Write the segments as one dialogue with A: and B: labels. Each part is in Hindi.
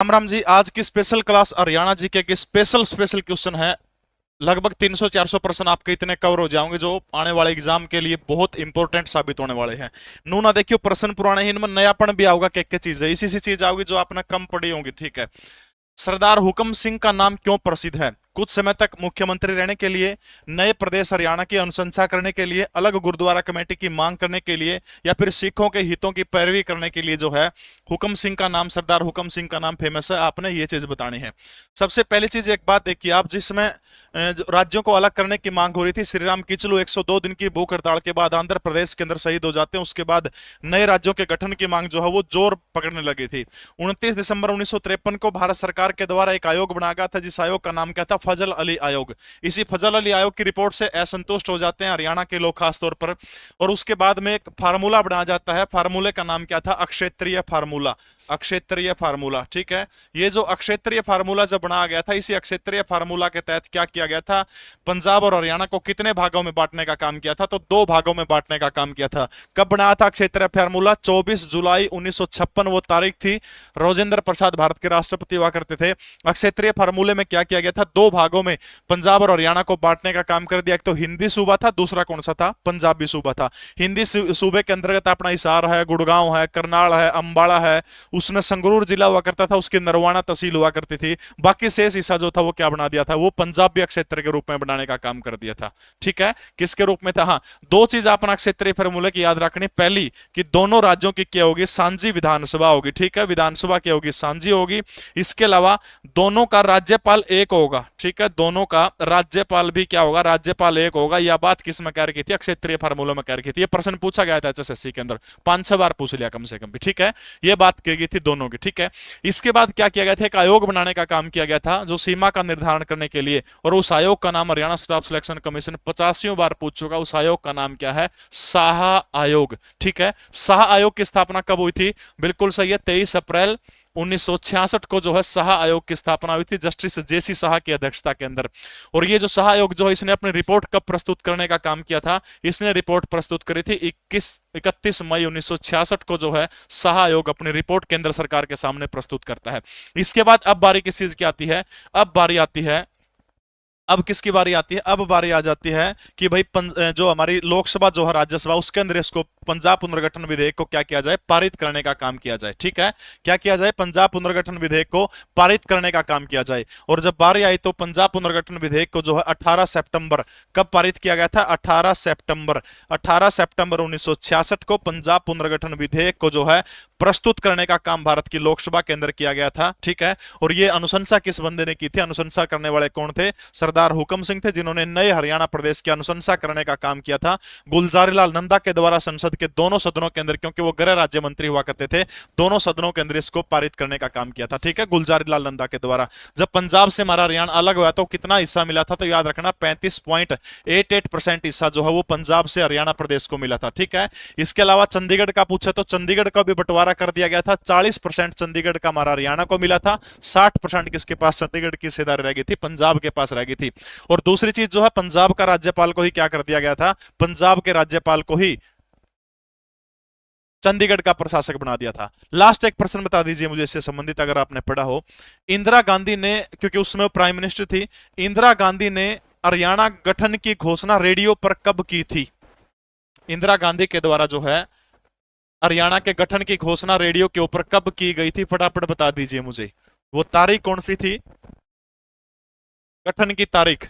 A: राम राम जी। आज की स्पेशल क्लास हरियाणा जीके की स्पेशल क्वेश्चन है। लगभग 300-400% आपके इतने कवर हो जाओगे जो आने वाले एग्जाम के लिए बहुत इंपॉर्टेंट साबित होने वाले हैं। नू ना देखियो, प्रश्न पुराने ही इनमें नयापन भी आओगे। क्या चीज है, इसी सी चीज आओगी जो आपने कम पढ़ी होगी। ठीक है। सरदार हुकम सिंह का नाम क्यों प्रसिद्ध है? कुछ समय तक मुख्यमंत्री रहने के लिए, नए प्रदेश हरियाणा की अनुशंसा करने के लिए, अलग गुरुद्वारा कमेटी की मांग करने के लिए, या फिर सिखों के हितों की पैरवी करने के लिए जो है हुकम सिंह का नाम, सरदार हुकम सिंह का नाम फेमस है। आपने ये चीज बतानी है। सबसे पहली चीज एक बात देखिए आप, जिसमें राज्यों को अलग करने की मांग हो रही थी। श्री राम किचलू 102 दिन की भूख हड़ताल के बाद आंध्र प्रदेश के अंदर शहीद हो जाते हैं। उसके बाद नए राज्यों के गठन की मांग जो है वो जोर पकड़ने लगी थी। 29 दिसंबर 1953 को भारत सरकार के द्वारा एक आयोग बनाया गया था, जिस आयोग का नाम क्या था? फजल अली आयोग। इसी फजल अली आयोग की रिपोर्ट से असंतुष्ट हो जाते हैं हरियाणा के लोग खासतौर पर, और उसके बाद में एक फार्मूला बनाया जाता है। फार्मूले का नाम क्या था? अक्षेत्रीय फार्मूला। अक्षेत्रीय फार्मूला। ठीक है। ये जो अक्षेत्रीय फार्मूला जब बनाया गया था, इसी अक्षेत्रीय फार्मूला के तहत क्या किया गया था? पंजाब और हरियाणा को कितने भागों में बांटने का काम किया था? तो 2 भागों में बांटने का काम किया था। कब बनाया था क्षेत्रीय फार्मूला? 24 जुलाई 1956 वो तारीख थी। राजेंद्र प्रसाद भारत के राष्ट्रपति हुआ करते थे। क्षेत्रीय फार्मूले में क्या किया गया था? 2 भागों में पंजाब और हरियाणा को बांटने का काम कर दिया। एक तो हिंदी सूबा था, दूसरा कौन सा था? पंजाबी सूबा था। हिंदी सूबे के अंतर्गत अपना हिसार है, गुड़गांव है, करनाल है, अंबाला है। उसमें संगरूर जिला हुआ करता था, उसकी नरवाना तहसील हुआ करती थी। बाकी शेष हिस्सा जो था वो क्या बना दिया था? वो पंजाबी क्षेत्र के रूप में बनाने का काम कर दिया था। ठीक है। किसके रूप में था? हाँ, 2 चीज अपना क्षेत्रीय फार्मूले की याद रखनी। पहली कि दोनों राज्यों की क्या होगी? सांझी विधानसभा होगी। ठीक है। विधानसभा क्या होगी? सांझी होगी। इसके अलावा दोनों का राज्यपाल एक होगा। ठीक है। दोनों का राज्यपाल भी क्या होगा? राज्यपाल एक होगा। यह बात किस में कह रखी थी? क्षेत्रीय फार्मूला में कह रखी थी। यह प्रश्न पूछा गया था एचएसएससी के अंदर, 5-6 बार पूछ लिया कम से कम भी। ठीक है। यह बात की गई थी दोनों की। ठीक है। इसके बाद क्या किया गया था? एक आयोग बनाने का काम किया गया था जो सीमा का निर्धारण करने के लिए, और उस आयोग का नाम हरियाणा स्टाफ सिलेक्शन कमीशन 85 बार पूछ चुका। उस आयोग का नाम क्या है? साह आयोग। ठीक है। साह आयोग की स्थापना कब हुई थी? बिल्कुल सही है, 23 अप्रैल 1966 को जो है साह आयोग की स्थापना हुई थी, जस्टिस जेसी साह की अध्यक्षता के अंदर। और ये जो साह आयोग जो है, इसने अपनी रिपोर्ट कब प्रस्तुत करने का काम किया था? इसने रिपोर्ट प्रस्तुत करी थी 31 मई 1966 को जो है साह आयोग अपनी रिपोर्ट केंद्र सरकार के सामने प्रस्तुत करता है। इसके बाद अब बारी किस चीज की आती है? अब बारी आती है, अब किसकी बारी आती है? अब बारी आ जाती है कि भाई जो हमारी लोकसभा जो है, राज्यसभा, उसके अंदर इसको पंजाब पुनर्गठन विधेयक को क्या किया जाए? पारित करने का काम किया जाए। ठीक है। क्या किया जाए? पंजाब पुनर्गठन विधेयक को पारित करने का काम किया जाए। और जब बारी आई तो पंजाब पुनर्गठन विधेयक को जो है 18 सितंबर, कब पारित किया गया था? 18 सितंबर 1966 को पंजाब पुनर्गठन विधेयक को जो है प्रस्तुत करने का काम भारत की लोकसभा के अंदर किया गया था। ठीक है। और ये अनुशंसा किस बंदे ने की थी? अनुशंसा करने वाले कौन थे? सरदार हुकम सिंह थे, जिन्होंने नए हरियाणा प्रदेश की अनुशंसा करने का काम किया था। गुलजारी लाल नंदा के द्वारा संसद के दोनों सदनों के अंदर, क्योंकि वो गृह राज्य मंत्री हुआ करते थे, दोनों सदनों के अंदर इसको पारित करने का काम किया था। ठीक है। गुलजारी लाल नंदा के द्वारा। जब पंजाब से हमारा हरियाणा अलग हुआ तो कितना हिस्सा मिला था? तो याद रखना 35.88% हिस्सा जो है वो पंजाब से हरियाणा प्रदेश को मिला था। ठीक है। इसके अलावा चंडीगढ़ का पूछे तो चंडीगढ़ का भी बंटवारा कर दिया गया था। 40% चंडीगढ़ का हमारा हरियाणा को मिला था, 60% किसके पास? चंडीगढ़ की हिस्सेदारी रह गई थी, पंजाब के पास रह गई थी। और दूसरी चीज जो है, पंजाब का राज्यपाल को ही क्या कर दिया गया था? पंजाब के राज्यपाल को ही चंडीगढ़ का प्रशासक बना दिया था। लास्ट एक प्रश्न बता दीजिए मुझे इससे संबंधित, अगर आपने पढ़ा हो। इंदिरा गांधी ने, क्योंकि उस समय प्राइम मिनिस्टर थी, इंदिरा गांधी ने हरियाणा गठन की घोषणा रेडियो पर कब की थी? इंदिरा गांधी के द्वारा जो है हरियाणा के गठन की घोषणा रेडियो के ऊपर कब की गई थी? फटाफट बता दीजिए मुझे। वो तारीख कौन सी थी? गठन की तारीख,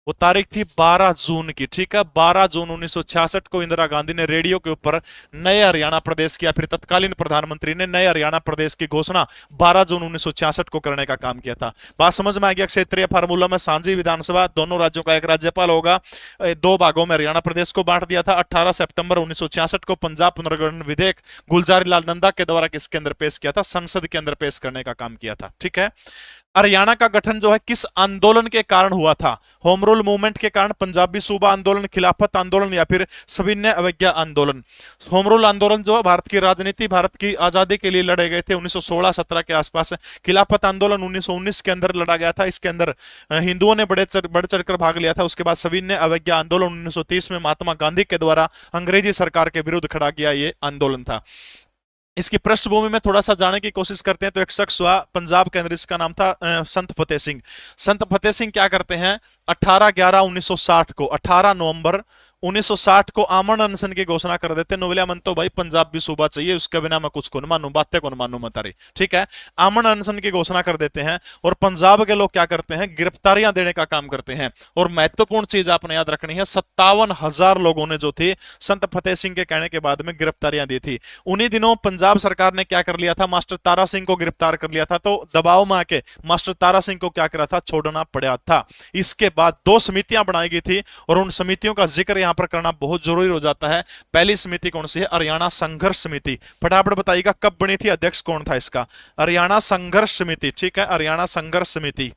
A: वो तारीख थी 12 जून की। ठीक है। 12 जून 1966 को इंदिरा गांधी ने रेडियो के ऊपर नए हरियाणा प्रदेश की, या फिर तत्कालीन प्रधानमंत्री ने नए हरियाणा प्रदेश की घोषणा 12 जून 1966 को करने का काम किया था। बात समझ में आ गया? क्षेत्रीय फार्मूला में सांझी विधानसभा, दोनों राज्यों का एक राज्यपाल होगा, 2 भागों में हरियाणा प्रदेश को बांट दिया था। 18 सितंबर 1966 को पंजाब पुनर्गठन विधेयक गुलजारी लाल नंदा के द्वारा किसके अंदर पेश किया था? संसद के अंदर पेश करने का काम किया था। ठीक है। हरियाणा का गठन जो है किस आंदोलन के कारण हुआ था? होम रूल मूवमेंट के कारण, पंजाबी सूबा आंदोलन, खिलाफत आंदोलन, या फिर सविनय अवज्ञा आंदोलन? होम रूल आंदोलन जो है भारत की राजनीति, भारत की आजादी के लिए लड़े गए थे 1916-17 के आसपास। खिलाफत आंदोलन 1919 के अंदर लड़ा गया था। इसके अंदर हिंदुओं ने बढ़ चढ़कर भाग लिया था। उसके बाद सविनय अवज्ञा आंदोलन 1930 में महात्मा गांधी के द्वारा अंग्रेजी सरकार के विरुद्ध खड़ा किया ये आंदोलन था। इसकी पृष्ठभूमि में थोड़ा सा जाने की कोशिश करते हैं। तो एक शख्स हुआ पंजाब के अंदर, इसका नाम था संत फतेह सिंह। संत फतेह सिंह क्या करते हैं, 18/11/1960 को, 18 नवंबर 1960 को आमरण अनशन की घोषणा कर देते हैं। नोवेलिया मन तो भाई पंजाब भी सूबा चाहिए, उसके बिना मैं कुछ को न मानू, बातें को न मानू मतारी, ठीक है। आमरण अनशन की घोषणा कर देते हैं और पंजाब के लोग क्या करते हैं, गिरफ्तारियां देने का काम करते हैं। और महत्वपूर्ण चीज आपने याद रखनी है, 57,000 लोगों ने जो थे संत फतेह सिंह के कहने के बाद में गिरफ्तारियां दी थी। उन्हीं दिनों पंजाब सरकार ने क्या कर लिया था, मास्टर तारा सिंह को गिरफ्तार कर लिया था। तो दबाव में आके मास्टर तारा सिंह को क्या करा था, छोड़ना पड़ा था। इसके बाद 2 समितियां बनाई गई थी और उन समितियों का जिक्र यहां पर करना बहुत जरूरी हो जाता है। पहली समिति कौन सी है, हरियाणा संघर्ष समिति। फटाफट बताइएगा कब बनी थी, अध्यक्ष कौन था इसका, हरियाणा संघर्ष समिति, ठीक है, हरियाणा संघर्ष समिति।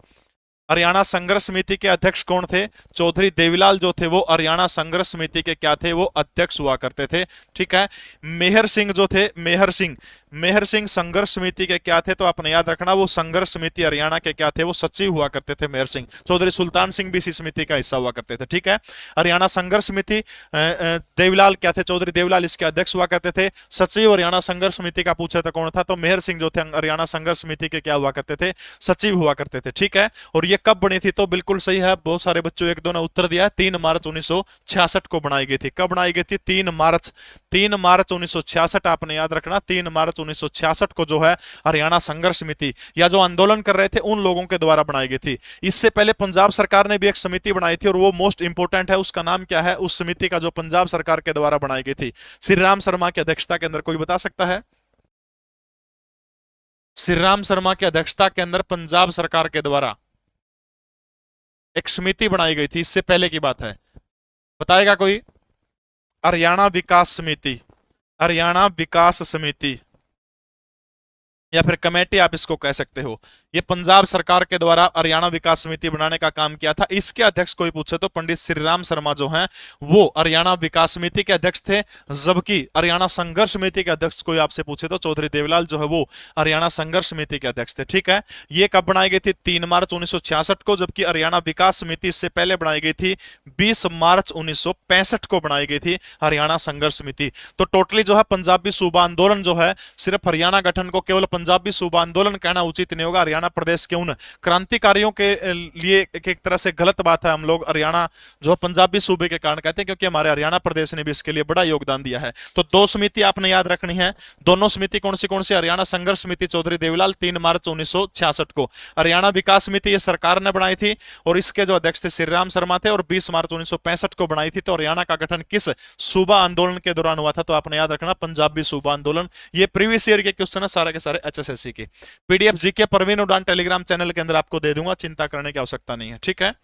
A: हरियाणा संघर्ष समिति के अध्यक्ष कौन थे, चौधरी देवीलाल जो थे वो हरियाणा संघर्ष समिति के क्या थे, वो अध्यक्ष हुआ करते थे, ठीक है। मेहर सिंह जो थे, मेहर सिंह संघर्ष समिति के क्या थे, तो आपने याद रखना वो संघर्ष समिति हरियाणा के क्या थे, वो सचिव हुआ करते थे मेहर सिंह। चौधरी सुल्तान सिंह भी इसी समिति का हिस्सा हुआ करते थे, ठीक है। हरियाणा संघर्ष समिति, देवीलाल क्या थे, चौधरी देवीलाल इसके अध्यक्ष हुआ करते थे। सचिव हरियाणा संघर्ष समिति का पूछे तो कौन था, तो मेहर सिंह जो थे हरियाणा संघर्ष समिति के क्या हुआ करते थे, सचिव हुआ करते थे, ठीक है। और ये कब बनी थी, तो बिल्कुल सही है, बहुत सारे बच्चों एक दो ने उत्तर दिया, 3 मार्च 1966 को बनाई गई थी। कब बनाई गई थी, 3 मार्च 1966, आपने याद रखना 3 मार्च 1966 को जो है हरियाणा संघर्ष समिति या जो आंदोलन कर रहे थे उन लोगों के द्वारा बनाई गई थी। इससे पहले पंजाब सरकार ने भी एक समिति बनाई थी और वो मोस्ट इंपोर्टेंट है, उसका नाम क्या है, उस समिति का जो पंजाब सरकार के द्वारा बनाई गई थी, श्री राम शर्मा की अध्यक्षता के अंदर, कोई बता सकता है, श्री राम शर्मा की अध्यक्षता के अंदर पंजाब सरकार के द्वारा एक समिति बनाई गई थी, इससे पहले की बात है, बताएगा कोई, हरियाणा विकास समिति, हरियाणा विकास समिति या फिर कमेटी आप इसको कह सकते हो। ये पंजाब सरकार के द्वारा हरियाणा विकास समिति बनाने का काम किया था। इसके अध्यक्ष कोई पूछे तो पंडित श्री राम शर्मा जो हैं वो हरियाणा विकास समिति के अध्यक्ष थे, जबकि हरियाणा संघर्ष समिति के अध्यक्ष कोई आपसे पूछे तो चौधरी देवीलाल जो है वो हरियाणा संघर्ष समिति के अध्यक्ष थे, ठीक है। ये कब बनाई गई थी, 3 मार्च 1966 को, जबकि हरियाणा विकास समिति इससे पहले बनाई गई थी, 20 मार्च 1965 को बनाई गई थी हरियाणा संघर्ष समिति। तो टोटली जो है पंजाबी सूबा आंदोलन जो है, सिर्फ हरियाणा गठन को केवल पंजाबी सूबा आंदोलन कहना उचित नहीं होगा। हरियाणा प्रदेश के उन क्रांतिकारियों के लिए एक तरह से गलत बात है, हम लोग हरियाणा जो पंजाबी सूबे के कारण कहते हैं, क्योंकि हमारे हरियाणा प्रदेश ने भी इसके लिए बड़ा योगदान दिया है। तो 2 समिति आपने याद रखनी है, दोनों समिति कौन सी, हरियाणा संघर्ष समिति चौधरी देवीलाल 3 मार्च 1966 को, हरियाणा विकास समिति ये सरकार ने बनाई थी और इसके जो अध्यक्ष थे श्री राम शर्मा थे, और 20 मार्च 1965 को बनाई थी। तो हरियाणा का गठन किस सूबा आंदोलन के दौरान हुआ था, तो आपने याद रखना पंजाबी सूबा आंदोलन। ये प्रीवियस ईयर के क्वेश्चन है सारे के सारे एचएसएससी के। पीडीएफ जीके परवीन उड़ान टेलीग्राम चैनल के अंदर आपको दे दूंगा, चिंता करने की आवश्यकता नहीं है, ठीक है।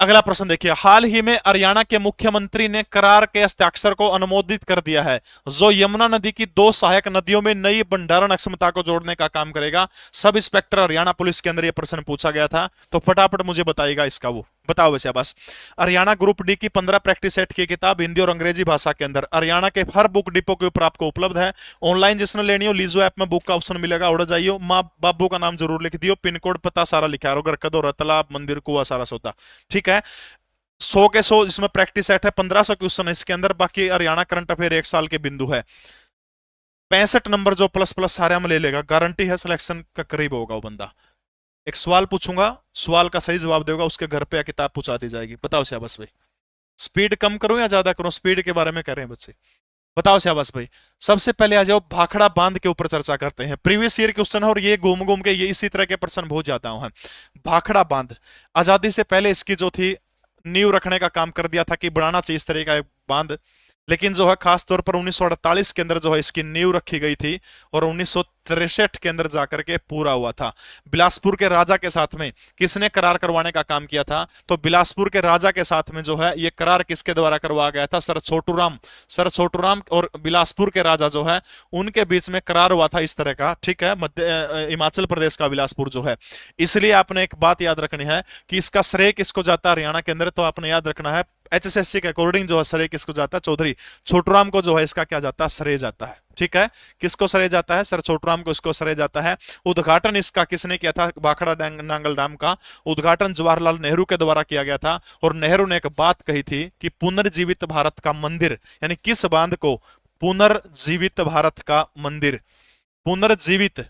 A: अगला प्रश्न देखिए, हाल ही में हरियाणा के मुख्यमंत्री ने करार के हस्ताक्षर को अनुमोदित कर दिया है जो यमुना नदी की 2 सहायक नदियों में नई भंडारण अक्षमता को जोड़ने का काम करेगा। सब इंस्पेक्टर हरियाणा पुलिस के अंदर यह प्रश्न पूछा गया था, तो फटाफट मुझे बताइएगा इसका, वो बताओ वैसे बस। हरियाणा ग्रुप डी की 15 प्रैक्टिस सेट की किताब हिंदी और अंग्रेजी भाषा के अंदर हरियाणा के हर बुक डिपो के ऊपर आपको उपलब्ध है। ऑनलाइन जिसने लेनी हो लीजो ऐप में बुक का ऑप्शन मिलेगा, उड़ जाइयो, माँ बाबू का नाम जरूर लिख दियो, पिन कोड पता सारा लिखा है, कदो तालाब मंदिर कुआ सारा सोता, ठीक है। 100 के 100 इसमें प्रैक्टिस सेट है, 1500 क्वेश्चन है इसके अंदर। बाकी हरियाणा करंट अफेयर 1 साल के बिंदु है। 65 नंबर जो प्लस प्लस सारे में ले लेगा, गारंटी है सिलेक्शन का करीब होगा वो बंदा। एक सवाल पूछूंगा, सवाल का सही जवाब देगा उसके घर पे किताब पहुंचा दी जाएगी। बताओ शाबाश भाई, स्पीड कम करो या ज्यादा करो, स्पीड के बारे में कह रहे हैं बच्चे, बताओ शाबाश भाई। सबसे पहले आ जाओ भाखड़ा बांध के ऊपर चर्चा करते हैं। प्रीवियस ईयर क्वेश्चन है और ये घूम घूम के ये इसी तरह के प्रश्न बहुत जाता हूं। भाखड़ा बांध आजादी से पहले इसकी जो थी नींव रखने का काम कर दिया था कि बनाना चाहिए इस तरह का बांध, लेकिन जो है खास तौर पर 1948 के अंदर जो है इसकी नींव रखी गई थी और 1963 के अंदर जाकर के पूरा हुआ था। बिलासपुर के राजा के साथ में किसने करार करवाने का काम किया था, तो बिलासपुर के राजा के साथ में जो है ये करार किसके द्वारा करवाया गया था, सर छोटूराम और बिलासपुर के राजा जो है उनके बीच में करार हुआ था इस तरह का, ठीक है। हिमाचल प्रदेश का बिलासपुर जो है, इसलिए आपने एक बात याद रखनी है कि इसका श्रेय किसको जाता है हरियाणा के अंदर, तो आपने याद रखना है एचएसएससी के अकॉर्डिंग जो है श्रेय किसको जाता है, चौधरी छोटूराम को जो है इसका क्या जाता है, श्रेय जाता है, ठीक है। किसको श्रेय जाता है, सर छोटूराम को इसको श्रेय जाता है। उद्घाटन इसका किसने किया था, भाखड़ा नांगल डैम का उद्घाटन जवाहरलाल नेहरू के द्वारा किया गया था और नेहरू ने एक बात कही थी कि पुनर्जीवित भारत का मंदिर, यानी किस बांध को पुनर्जीवित भारत का मंदिर, पुनर्जीवित,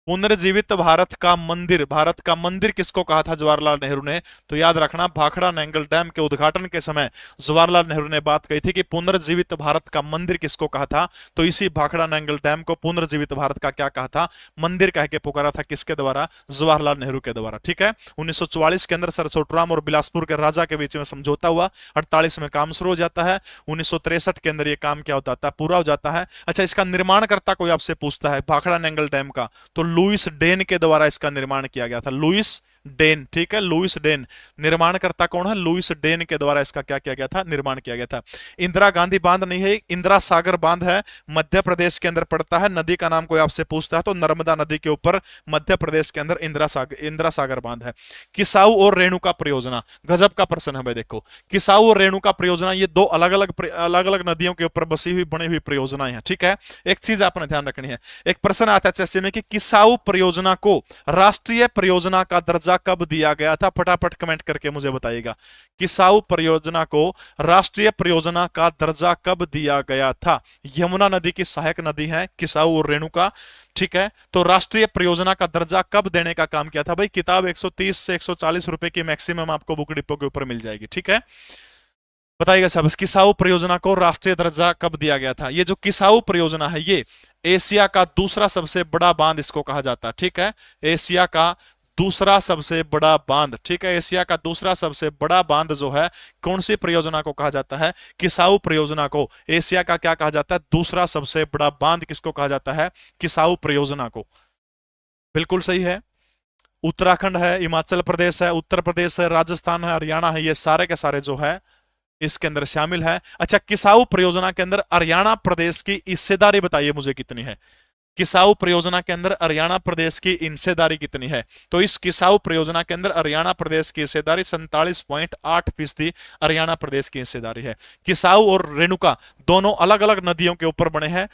A: पुनर्जीवित भारत का मंदिर किसको कहा था जवाहरलाल नेहरू ने? तो याद रखना, भाखड़ा नैंगल डैम के उद्घाटन के समय जवाहरलाल नेहरू ने बात कही थी कि पुनर्जीवित भारत का मंदिर किसको कहा था? तो इसी भाखड़ा नैंगल डैम को पुनर्जीवित भारत का क्या कहा था? मंदिर कह के पुकारा था। किसके द्वारा? जवाहरलाल नेहरू के द्वारा। ठीक है। 1944 के अंदर सर छोटूराम और बिलासपुर के राजा के बीच में समझौता हुआ, 48 में काम शुरू हो जाता है, 1963 के अंदर ये काम क्या होता है? पूरा हो जाता है। अच्छा, इसका निर्माणकर्ता कोई आपसे पूछता है भाखड़ा नैंगल डैम का, तो लुईस डेन के द्वारा इसका निर्माण किया गया था। लुईस डेन, ठीक है, लुईस डेन। निर्माणकर्ता कौन है? लुईस डेन के द्वारा इसका क्या किया गया था? निर्माण किया गया था। इंदिरा गांधी बांध नहीं है, इंदिरा सागर बांध है, मध्य प्रदेश के अंदर पड़ता है। नदी का नाम कोई आपसे पूछता है तो नर्मदा नदी के ऊपर मध्य प्रदेश के अंदर इंदिरा सागर बांध है। किसाऊ और रेणुका परियोजना, गजब का प्रश्न है भाई। देखो, किसाऊ और रेणुका परियोजना, ये दो अलग अलग नदियों के ऊपर बसी हुई बनी हुई परियोजनाएं हैं। ठीक है। एक चीज आपने ध्यान रखनी है, एक प्रश्न आता है जैसे में कि किसाऊ परियोजना को राष्ट्रीय परियोजना का दर्जा कब दिया गया था? फटाफट कमेंट करके मुझे बताइएगा। किसाऊ परियोजना को राष्ट्रीय परियोजना का दर्जा कब दिया गया था? यमुना नदी की सहायक नदी है किसाऊ और रेणुका। ठीक है। तो राष्ट्रीय परियोजना का दर्जा कब देने का काम किया था? भाई किताब 130 से 140 रुपए की मैक्सिमम आपको बुक डिपो के ऊपर मिल जाएगी। ठीक है। बताइएगा सब, किसाऊ परियोजना को राष्ट्रीय दर्जा कब दिया गया था? ये जो किसाऊ परियोजना है, ये एशिया का दूसरा सबसे बड़ा बांध इसको कहा जाता है। ठीक है। एशिया का दूसरा सबसे बड़ा बांध, ठीक है, एशिया का दूसरा सबसे बड़ा बांध जो है, कौन सी परियोजना को कहा जाता है? किसाऊ परियोजना को। एशिया का क्या कहा जाता है? दूसरा सबसे बड़ा बांध किसको कहा जाता है? किसाऊ परियोजना को। बिल्कुल सही है। उत्तराखंड है, हिमाचल प्रदेश है, उत्तर प्रदेश है, राजस्थान है, हरियाणा है, ये सारे के सारे जो है इसके अंदर शामिल है। अच्छा, किसाऊ परियोजना के अंदर हरियाणा प्रदेश की हिस्सेदारी बताइए मुझे कितनी है? किसाऊ परियोजना के अंदर हरियाणा प्रदेश की हिस्सेदारी कितनी है? तो इस किसाऊ परियोजना के अंदर हरियाणा प्रदेश की हिस्सेदारी 47.8% हरियाणा प्रदेश की हिस्सेदारी है। किसाऊ और रेणुका दोनों अलग अलग नदियों के ऊपर बने हैं।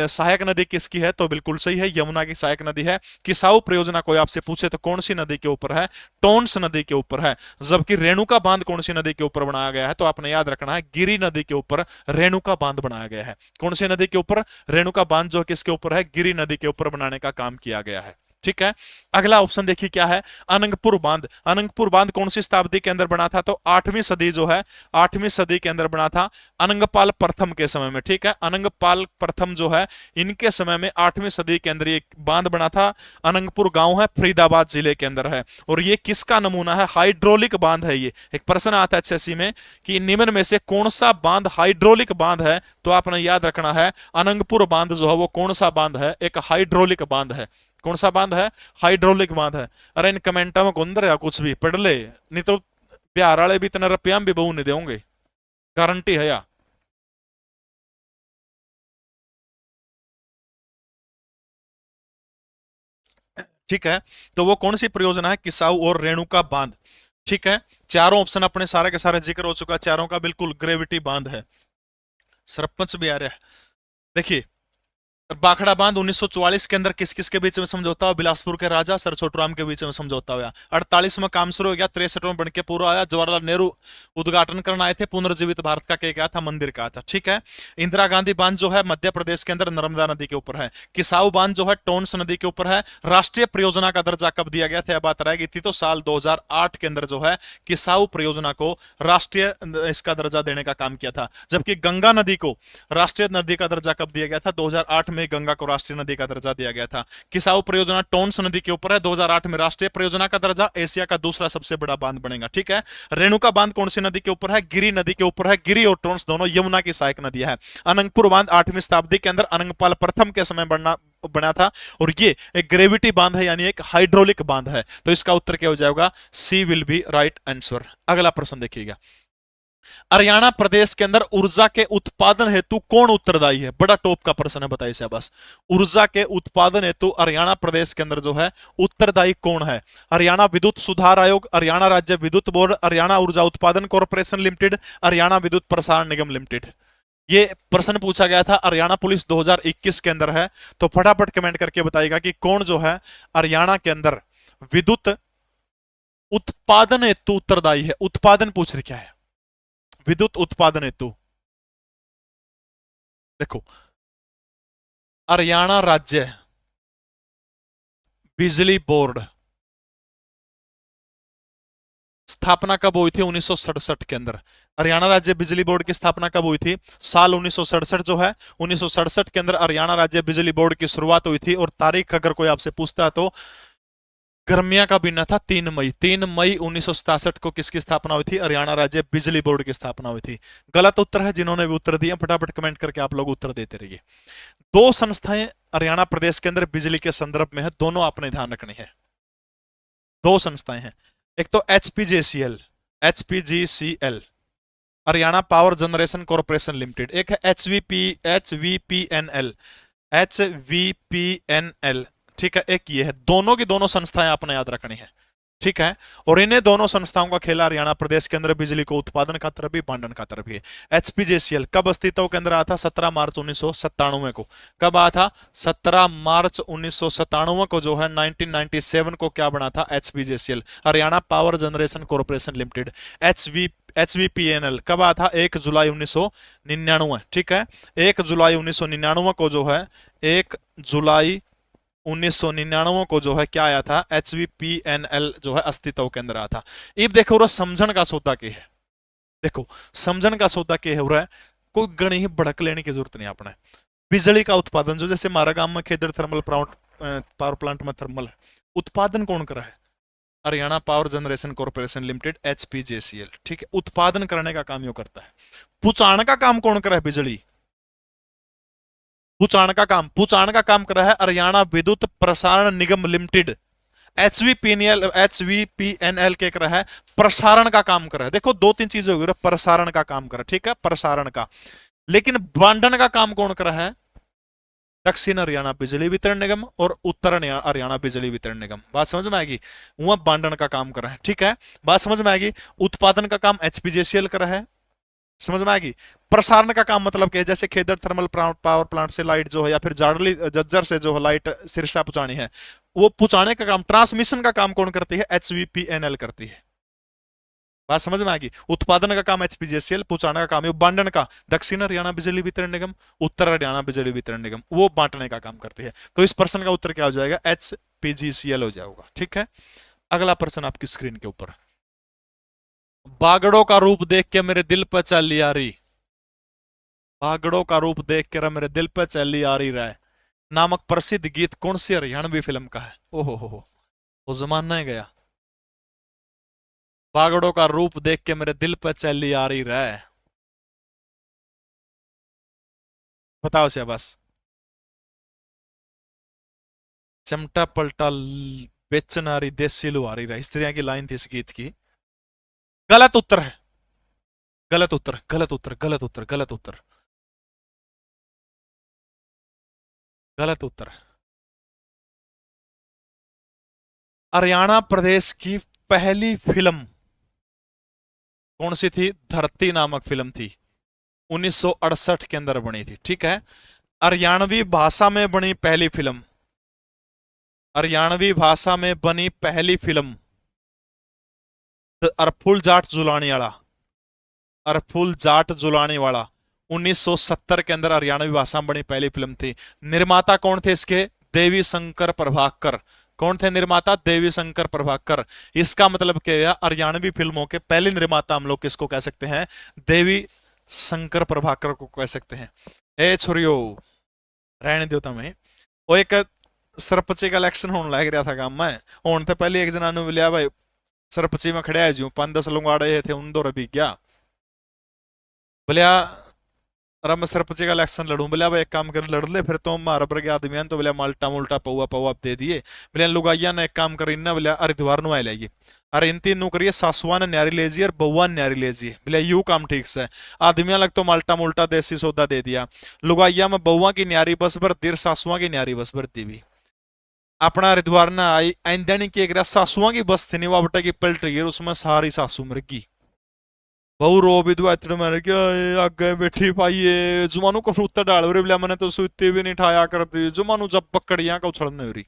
A: सहायक नदी किसकी है? तो बिल्कुल सही है, यमुना की सहायक नदी है। किसाऊ परियोजना कोई आपसे पूछे तो कौन सी नदी के ऊपर है? टोन्स नदी के ऊपर है। जबकि रेणुका बांध कौन सी नदी के ऊपर बनाया गया है? तो आपने याद रखना है, गिरी नदी के ऊपर रेणुका बांध बनाया गया है। कौन सी नदी के ऊपर? रेणुका बांध जो किसके ऊपर है? गिरी नदी के ऊपर बनाने का काम किया गया है। ठीक है। अगला ऑप्शन देखिए क्या है? अनंगपुर बांध। अनंगपुर बांध कौन सी शताब्दी के अंदर बना था? तो 8वीं सदी जो है, 8वीं सदी के अंदर बना था, अनंगपाल प्रथम के समय में। ठीक है। अनंगपाल प्रथम जो है, इनके समय में 8वीं सदी के अंदर ये बांध बना था। अनंगपुर गांव है, फरीदाबाद जिले के अंदर है। और ये किसका नमूना है? हाइड्रोलिक बांध है। ये एक प्रश्न आता है एचएससी में कि निम्न में से कौन सा बांध हाइड्रोलिक बांध है? तो आपने याद रखना है, अनंगपुर बांध जो है वो कौन सा बांध है? एक हाइड्रोलिक बांध है। कौन सा बांध है? हाइड्रोलिक बांध है। अरे इन कमेंटा में गुंदर या कुछ भी पढ़ ले, नहीं तो बिहार वाले भी इतना रुपया भी बहु नहीं देंगे, गारंटी है या। ठीक है। तो वो कौन सी परियोजना है? किसाऊ और रेणुका बांध। ठीक है। चारों ऑप्शन अपने सारे के सारे जिक्र हो चुका है, चारों का बिल्कुल ग्रेविटी बांध है। सरपंच भी आ रहा है। देखिए, बाखड़ा बांध 1944 के अंदर किस किस के बीच में समझौता हुआ? बिलासपुर के राजा सर छोटूराम के बीच में समझौता हुआ। 48 में काम शुरू हो गया, 63 में बनके पूरा आया। जवाहरलाल नेहरू उद्घाटन करने आए थे, पुनर्जीवित भारत का क्या था? मंदिर का था। ठीक है। इंदिरा गांधी बांध जो है मध्य प्रदेश के अंदर नर्मदा नदी के ऊपर है। किसाऊ बांध जो है टोन्स नदी के ऊपर है। राष्ट्रीय परियोजना का दर्जा कब दिया गया था? बात रहेगी थी तो साल 2008 के अंदर जो है किसाऊ परियोजना को राष्ट्रीय इसका दर्जा देने का काम किया था। जबकि गंगा नदी को राष्ट्रीय नदी का दर्जा कब दिया गया था? 2008 में गंगा को राष्ट्रीय नदी का दर्जा दिया गया था। किसाऊ परियोजना टोन्स नदी के ऊपर है, 2008 में राष्ट्रीय परियोजना का दर्जा, एशिया का दूसरा सबसे बड़ा बांध बनेगा। ठीक है। रेणुका बांध कौन सी नदी के ऊपर है? गिरी नदी के ऊपर है। गिरी और टोन्स दोनों यमुना की सहायक नदी है। अनंगपुर बांध 8वीं शताब्दी के अंदर अनंगपाल प्रथम के समय बना था। और ये एक ग्रेविटी बांध है, यानी एक हाइड्रोलिक बांध है। तो इसका उत्तर क्या हो जाएगा? सी विल बी राइट आंसर। अगला प्रश्न देखिएगा, हरियाणा प्रदेश के अंदर ऊर्जा के उत्पादन हेतु कौन उत्तरदायी है? बड़ा टॉप का प्रश्न है, बताइए शाबाश। ऊर्जा के उत्पादन हेतु हरियाणा प्रदेश के अंदर जो है उत्तरदायी कौन है? हरियाणा विद्युत सुधार आयोग, हरियाणा राज्य विद्युत बोर्ड, हरियाणा ऊर्जा उत्पादन कॉर्पोरेशन लिमिटेड, हरियाणा विद्युत प्रसारण निगम लिमिटेड। ये प्रश्न पूछा गया था हरियाणा पुलिस 2021 के अंदर है। तो फटाफट कमेंट करके बताइएगा कि कौन जो है हरियाणा के अंदर विद्युत उत्पादन हेतु उत्तरदायी है। उत्पादन पूछ रही क्या है? विद्युत उत्पादन हेतु। देखो, हरियाणा राज्य बिजली बोर्ड स्थापना कब हुई थी? 1967 के अंदर। हरियाणा राज्य बिजली बोर्ड की स्थापना कब हुई थी? साल 1967 जो है, 1967 के अंदर हरियाणा राज्य बिजली बोर्ड की शुरुआत हुई थी। और तारीख अगर कोई आपसे पूछता है तो गर्मिया का महीना था 3 मई। 3 मई 1967 को किसकी स्थापना हुई थी? हरियाणा राज्य बिजली बोर्ड की स्थापना हुई थी। गलत उत्तर है। जिन्होंने भी उत्तर दिया फटाफट कमेंट करके आप लोग उत्तर देते रहिए। दो संस्थाएं हरियाणा प्रदेश के अंदर बिजली के संदर्भ में है, दोनों आपने ध्यान रखनी है। दो संस्थाएं हैं, एक तो HPJCL, HPGCL Haryana power generation corporation limited, एक है एचवीपीएनएल, एचवीपीएनएल, ठीक है, एक ये है। दोनों की दोनों संस्थाएं आपने याद रखनी है, ठीक है। और इन्हें दोनों संस्थाओं का खेला हरियाणा प्रदेश के अंदर बिजली को उत्पादन का तरफ भी बांटन का तरफ भी है। एचपीजेसीएल कब अस्तित्व के अंदर आया था? 17 मार्च 1997 को। कब आया था? 17 मार्च 1997 को जो है 1997 को क्या बना था? HPJCL, Haryana power generation corporation limited. HVPNL कब आया था? 1 जुलाई 1999, ठीक है। 1 जुलाई 1999 को जो है 1 जुलाई 1999 को जो है क्या आया था? एचवीपीएनएल जो है अस्तित्व के अंदर आया था। अब देखो रहा समझन का सौदा के है। देखो समझन का सौदा के है रहा है, कोई गणी ही भड़क लेने की जरूरत नहीं अपने। बिजली का उत्पादन जो जैसे हमारा गांव में खेदर थर्मल पावर प्लांट में थर्मल है, उत्पादन कौन करा है? Haryana power generation corporation limited, HPJCL, ठीक है। उत्पादन करने का काम यो करता है। पुचाण का काम कौन करा है? बिजली पुचाण का काम कर रहा है हरियाणा विद्युत प्रसारण निगम लिमिटेड। एचवीपीएनएल के कर रहा है प्रसारण का काम कर रहा है। देखो दो तीन चीजें होगी, प्रसारण का काम कर रहा है, ठीक है, प्रसारण का। लेकिन बांटन का काम कौन कर रहा है? दक्षिण हरियाणा बिजली वितरण निगम और उत्तर हरियाणा बिजली वितरण निगम। बात समझ में आएगी? वहां बांटन का काम कर रहा है, ठीक है, बात समझ में आएगी। उत्पादन का काम एचपीजेसीएल कर रहा है, समझ में आएगी। प्रसारण का काम मतलब कि जैसे खेदर थर्मल पावर प्लांट से लाइट जो है या फिर जाडली जज्जर से जो है लाइट सिरसा पहुंचानी है, वो पहुंचाने का काम, ट्रांसमिशन का काम कौन करती है? एचवीपीएनएल करती है। बात समझ में आएगी? उत्पादन का काम एचपीजेसीएल, पहुंचाने का काम, बांटने का दक्षिण हरियाणा बिजली वितरण निगम, उत्तर हरियाणा बिजली वितरण निगम, वो बांटने का काम करती है। तो इस प्रश्न का उत्तर क्या हो जाएगा? एचपीजीसीएल हो जाएगा, ठीक है। अगला प्रश्न आपकी स्क्रीन के ऊपर। बागड़ों का रूप देख के मेरे दिल पर चली आ रही, बागड़ों का रूप देख कर मेरे दिल पर चली आ रही रहा नामक प्रसिद्ध गीत कौन सी हरियाणवी फिल्म का है? ओहो हो, वो जमाना है गया। बागड़ों का रूप देख के मेरे दिल पर चली आ रही रहा, बताओ से बस। चमटा पलटा बेचन आ रही देसी लुहारी रहा, इस तरह की लाइन थी इस गीत की। गलत उत्तर है, गलत उत्तर, गलत उत्तर, गलत उत्तर, गलत उत्तर, गलत उत्तर। हरियाणा प्रदेश की पहली फिल्म कौन सी थी? धरती नामक फिल्म थी, 1968 के अंदर बनी थी, ठीक है। हरियाणवी भाषा में बनी पहली फिल्म, हरियाणवी भाषा में बनी पहली फिल्म अरफुल जाट जुलानी वाला, अरफुल जाट जुलानी वाला 1970 के अंदर हरियाणवी भाषा में बनी पहली फिल्म थी। निर्माता कौन थे इसके? देवी शंकर प्रभाकर। कौन थे निर्माता? देवी शंकर प्रभाकर। इसका मतलब क्या है? हरियाणवी फिल्मों के पहले निर्माता हम लोग किसको कह सकते हैं? देवी शंकर प्रभाकर को कह सकते हैं। ए छोरियो रहने दो तुम्हें, वो एक सरपंची का इलेक्शन होने लग रहा था गांव में, होने तो पहले एक जना ने बोलिया भाई सरपंची में खड़े है जो 5-10 लोग आड़े थे उन दो भी गया बोलिया अरे मैं सरपंच का इलेक्शन लड़ूं, बोले अब एक काम कर लड़ ले फिर तो हमारा पर गया आदमी तो बोले माल्टा मुल्टा पौवा पौवा दे दिए। बोले लुगाइया ने एक काम कर इन्ना बोले हरिद्वार नु आए लाइए, अरे इन तीनों करिए सासुआ ने न्यारी ले जी और बउआ ने न्यारी ले जी। बोले यू काम ठीक से आदमिया लग तो माल्टा मुल्टा देसी सौदा दे दिया। लुगाइया में बउआ की न्यारी बस भर देर सासुआ की न्यारी बस भरती भी अपना हरिद्वार ना आई आइंदनी की एक सासुआ की बस थी नहीं बटा की पलट रही है, उसमें सारी सासू मर गई। बहु रो भी दुआ इतने मैंने क्या आगे बैठी पाइए जुमानू को सूत्र डाल बोले मैंने तो सूते भी नहीं ठाया कर दी जुमानू जब पकड़िया का उछड़ने हो रही।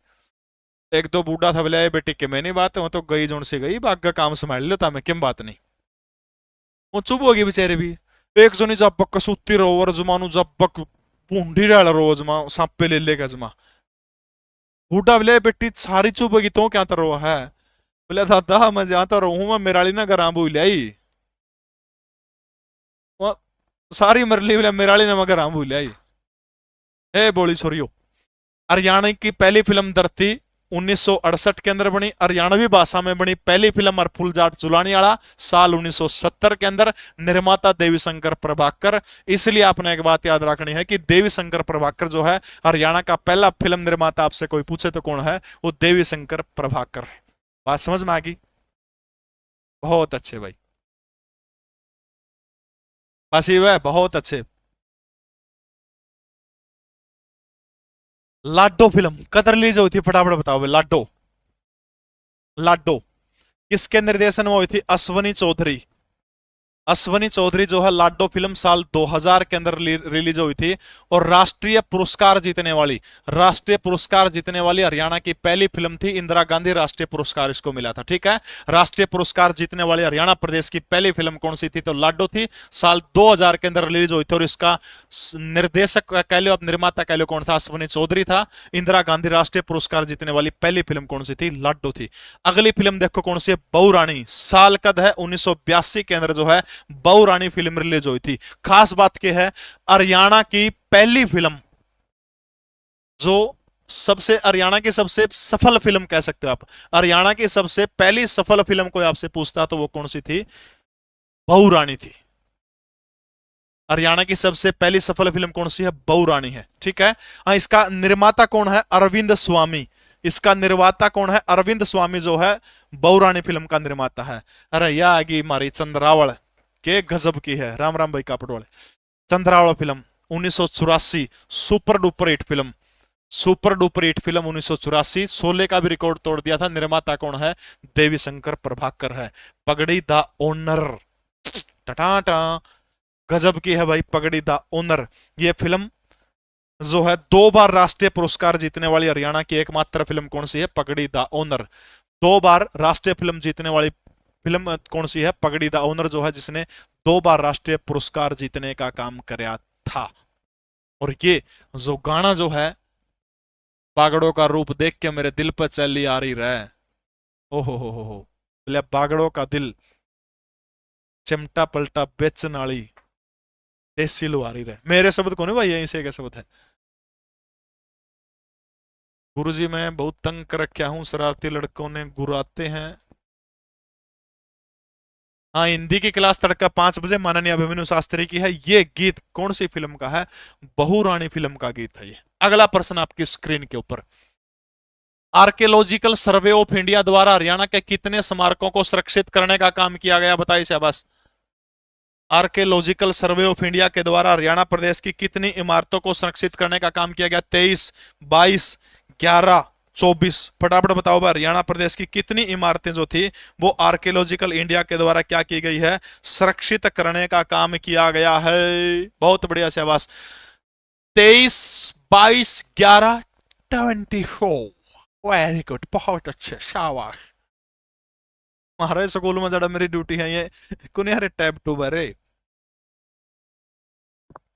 A: एक दो बूढ़ा था बोले बेटी के मैंने बात है वो तो गई जोन से गई बाग का काम संभाल लेता मैं किम बात नहीं। वो चुप होगी बेचारे भी, एक जोनी जब पक सूती रहो और जुमानू जब पक भूंडी डाल रोज मां सांपे ले लेगा जमा। बूढ़ा बोले बेटी सारी चुभेगी तो क्या तर रहा है। बोले दादा मैं जाता रहूं मैं मेराली ना घर बोल आई। वहाँ सारी मरली बोले मेराली ना मैं घर बोल आई। ए बोली छोरियो। हरियाणा की पहली फिल्म धरती 1968 के अंदर बनी, हरियाणवी भाषा में बनी पहली फिल्म और फुल जाट जुलानी वाला साल 1970 के अंदर। निर्माता देवी शंकर प्रभाकर। इसलिए आपने एक बात याद रखनी है कि देवी शंकर प्रभाकर जो है हरियाणा का पहला फिल्म निर्माता। आपसे कोई पूछे तो कौन है, वो देवी शंकर प्रभाकर है। बात समझ में आ गई? बहुत अच्छे भाई, बस ये है, बहुत अच्छे। लाडो फिल्म कद रिलीज हुई थी, फटाफट बताओ भाई। लाडो, लाडो किसके निर्देशन में हुई थी? अश्वनी चौधरी। अश्वनी चौधरी जो है लाडो फिल्म साल 2000 के अंदर रिलीज हुई थी। और राष्ट्रीय पुरस्कार जीतने वाली हरियाणा की पहली फिल्म थी। इंदिरा गांधी राष्ट्रीय पुरस्कार इसको मिला था, ठीक है। राष्ट्रीय पुरस्कार जीतने वाली हरियाणा प्रदेश की पहली फिल्म कौन सी थी? तो लाडो थी। साल 2000 के अंदर रिलीज हुई थी। और इसका निर्देशक कह लो, अब निर्माता कह लो, कौन था? अश्वनी चौधरी था। इंदिरा गांधी राष्ट्रीय पुरस्कार जीतने वाली पहली फिल्म कौन सी थी? लाडो थी। अगली फिल्म देखो कौन सी है? बहू रानी। साल कद है 1982 के अंदर जो है बहू रानी फिल्म रिलीज हुई थी। खास बात क्या है, हरियाणा की पहली फिल्म जो सबसे, हरियाणा की सबसे सफल फिल्म कह सकते हो आप। हरियाणा की सबसे पहली सफल फिल्म कोई आपसे पूछता तो वो कौन सी थी? बहू रानी थी। हरियाणा की सबसे पहली सफल फिल्म कौन सी है? बहू रानी है, ठीक है। हाँ, इसका निर्माता कौन है? अरविंद स्वामी। इसका निर्माता कौन है? अरविंद स्वामी जो है बहू रानी फिल्म का निर्माता है। अरे यह आगी मारी चंद्रावल के गजब की है। राम राम भाई कापड़ वाले। Chandrawal film 1984 super duper hit film. Super duper hit film 1984। Sholay का भी रिकॉर्ड तोड़ दिया था। निर्माता कौन है? देवी शंकर प्रभाकर है। पगड़ी द ओनर, टटाटा, गजब की है भाई पगड़ी द ओनर। ये फिल्म जो है 2 बार राष्ट्रीय पुरस्कार जीतने वाली हरियाणा की एकमात्र फिल्म कौन सी है? पगड़ी द ओनर। 2 बार राष्ट्रीय फिल्म जीतने वाली फिल्म कौन सी है? पगड़ी द ओनर जो है, जिसने 2 बार राष्ट्रीय पुरस्कार जीतने का काम कराया था। और ये जो गाना जो है, बागड़ों का रूप देख के मेरे दिल पर चली आ रही रहे। ओहो हो, बोले बागड़ों का दिल चिमटा पलटा बेचन वाली देसी लुहारी रहे। मेरे शब्द को नहीं भाई, यहीं से एक शब्द है। गुरुजी मैं बहुत तंग कर रखा हूं, शरारती लड़कों ने गुराते हैं। हाँ, हिंदी की क्लास तड़का 5 बजे माननीय अभिमन्यु शास्त्री की है। ये गीत कौन सी फिल्म का है? बहू रानी फिल्म का गीत है ये। अगला प्रश्न आपकी स्क्रीन के ऊपर। आर्कियोलॉजिकल सर्वे ऑफ इंडिया द्वारा हरियाणा के कितने स्मारकों को सुरक्षित करने का काम किया गया? बताइए शाबाश। आर्कियोलॉजिकल सर्वे ऑफ इंडिया के द्वारा हरियाणा प्रदेश की कितनी इमारतों को संरक्षित करने का काम किया गया? 23, 22, 11, 24। फटाफट बताओ भाई, हरियाणा प्रदेश की कितनी इमारतें जो थी वो आर्कियोलॉजिकल इंडिया के द्वारा क्या की गई है? सुरक्षित करने का काम किया गया है। बहुत बढ़िया शाबाश। 23, 22, 11, 24। वेरी गुड, बहुत अच्छे, शाबाश। हमारे स्कूल में जरा मेरी ड्यूटी है ये कुनियारे टैब टूबर है।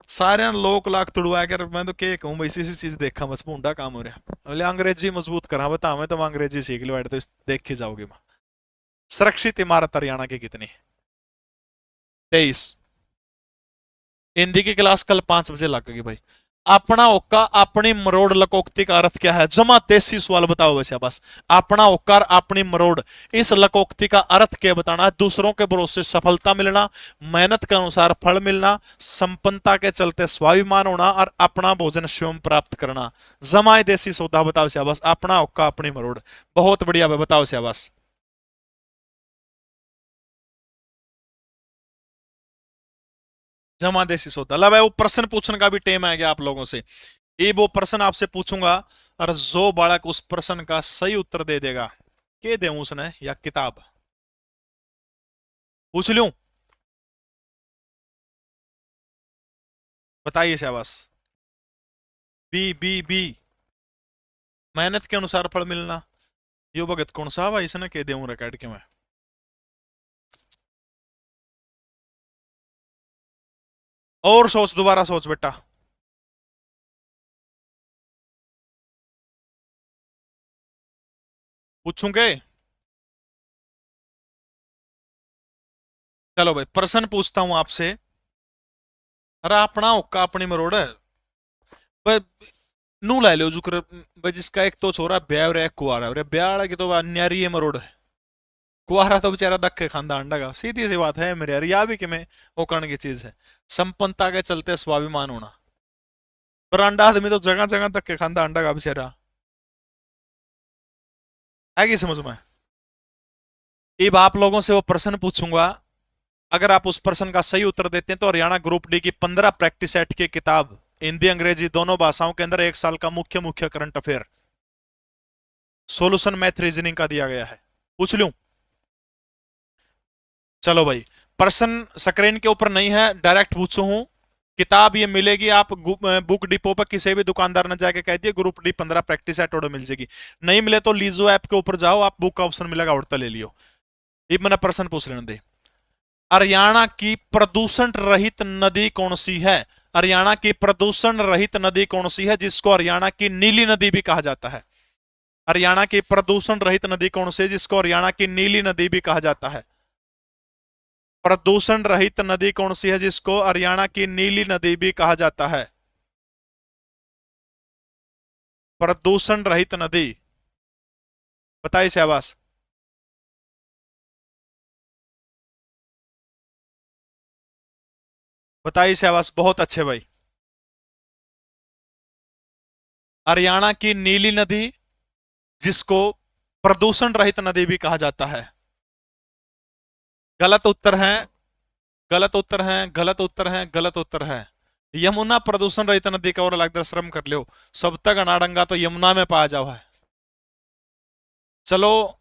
A: सारे लोक लाख तुड़वा कर मैं तो के कहूं भाई, इसी चीज देखा बस भूडा काम हो रहा। बोले अंग्रेजी मजबूत करा बता, मैं तो अंग्रेजी सीख लो तो देख ही जाओगे। मैं सुरक्षित इमारत हरियाणा की कितनी? 23। हिंदी की क्लास कल 5 बजे लगेगी भाई। अपना ओका अपनी मरोड़ लकोक्ति का अर्थ क्या है? जमा देसी सवाल बताओ वैसे बस। अपना ओकार अपनी मरोड़, इस लकोक्ति का अर्थ क्या बताना है? दूसरों के भरोसे सफलता मिलना, मेहनत के अनुसार फल मिलना, संपन्नता के चलते स्वाभिमान होना और अपना भोजन स्वयं प्राप्त करना। जमाए देसी सौदा बताओ शाबाश। अपना ओका अपनी मरोड़, बहुत बढ़िया बताओ शाबाश। जमा देसी सौदा। ला भाई वो प्रश्न पूछने का भी टाइम आ गया आप लोगों से। ये वो प्रश्न आपसे पूछूंगा और जो बालक उस प्रश्न का सही उत्तर दे देगा, के दे उसने या किताब पूछ लूं? बताइए शाबाश। बी बी बी, मेहनत के अनुसार फल मिलना। यो भगत कौन सा भाई, इसने कह दे रिकॉर्ड के मैं। और सोच, दोबारा सोच बेटा। पूछूंगे? चलो भाई प्रश्न पूछता हूं आपसे। अरे अपना हुक्का अपनी मरोड़ है भाई। नू ला लो जुकर भाई, जिसका एक तो छोरा ब्याह हो रहा है, कुआरा हो रहा है, ब्याह वाला की तो न्यारी है मरोड़ है। कुआरा तो बेचारा धक्के खांदा अंडा का, सीधी सी बात है मेरे यार, या भी कि मैं वो करने की चीज है। संपन्नता के चलते स्वाभिमान होना, पर अंडा आदमी तो जगह जगह धक्के खांदा अंडा का बेचारा। है कि समझ में? अब आप लोगों से वो प्रश्न पूछूंगा, अगर आप उस प्रश्न का सही उत्तर देते हैं तो हरियाणा ग्रुप डी की 15 प्रैक्टिस सेट की किताब, हिंदी अंग्रेजी दोनों भाषाओं के अंदर एक साल का मुख्य मुख्य current affair, solution math reasoning का दिया गया है। पूछ लूं? चलो भाई, प्रश्न स्क्रीन के ऊपर नहीं है, डायरेक्ट पूछू हूं। किताब ये मिलेगी आप बुक डिपो पर किसी भी दुकानदार ने जाके कह दिए group D 15 practice set order मिल जाएगी। नहीं मिले तो लीजो ऐप के ऊपर जाओ, आप बुक का ऑप्शन मिलेगा, उड़ता ले लियो। ये मैंने प्रश्न पूछ लेने दे। हरियाणा की प्रदूषण रहित नदी कौन सी है? हरियाणा की प्रदूषण रहित नदी कौन सी है जिसको हरियाणा की नीली नदी भी कहा जाता है? हरियाणा की प्रदूषण रहित नदी कौन सी है जिसको हरियाणा की नीली नदी भी कहा जाता है? प्रदूषण रहित नदी कौन सी है जिसको हरियाणा की नीली नदी भी कहा जाता है? प्रदूषण रहित नदी, बताइए शाबाश। बताइए शाबाश, बहुत अच्छे भाई। हरियाणा की नीली नदी जिसको प्रदूषण रहित नदी भी कहा जाता है। गलत उत्तर है, गलत उत्तर है, गलत उत्तर है, गलत उत्तर है। यमुना प्रदूषण रहित नदी का और अलग दर्शरम कर लियो। सब तक अनाडंगा तो यमुना में पाया जाओ है। चलो,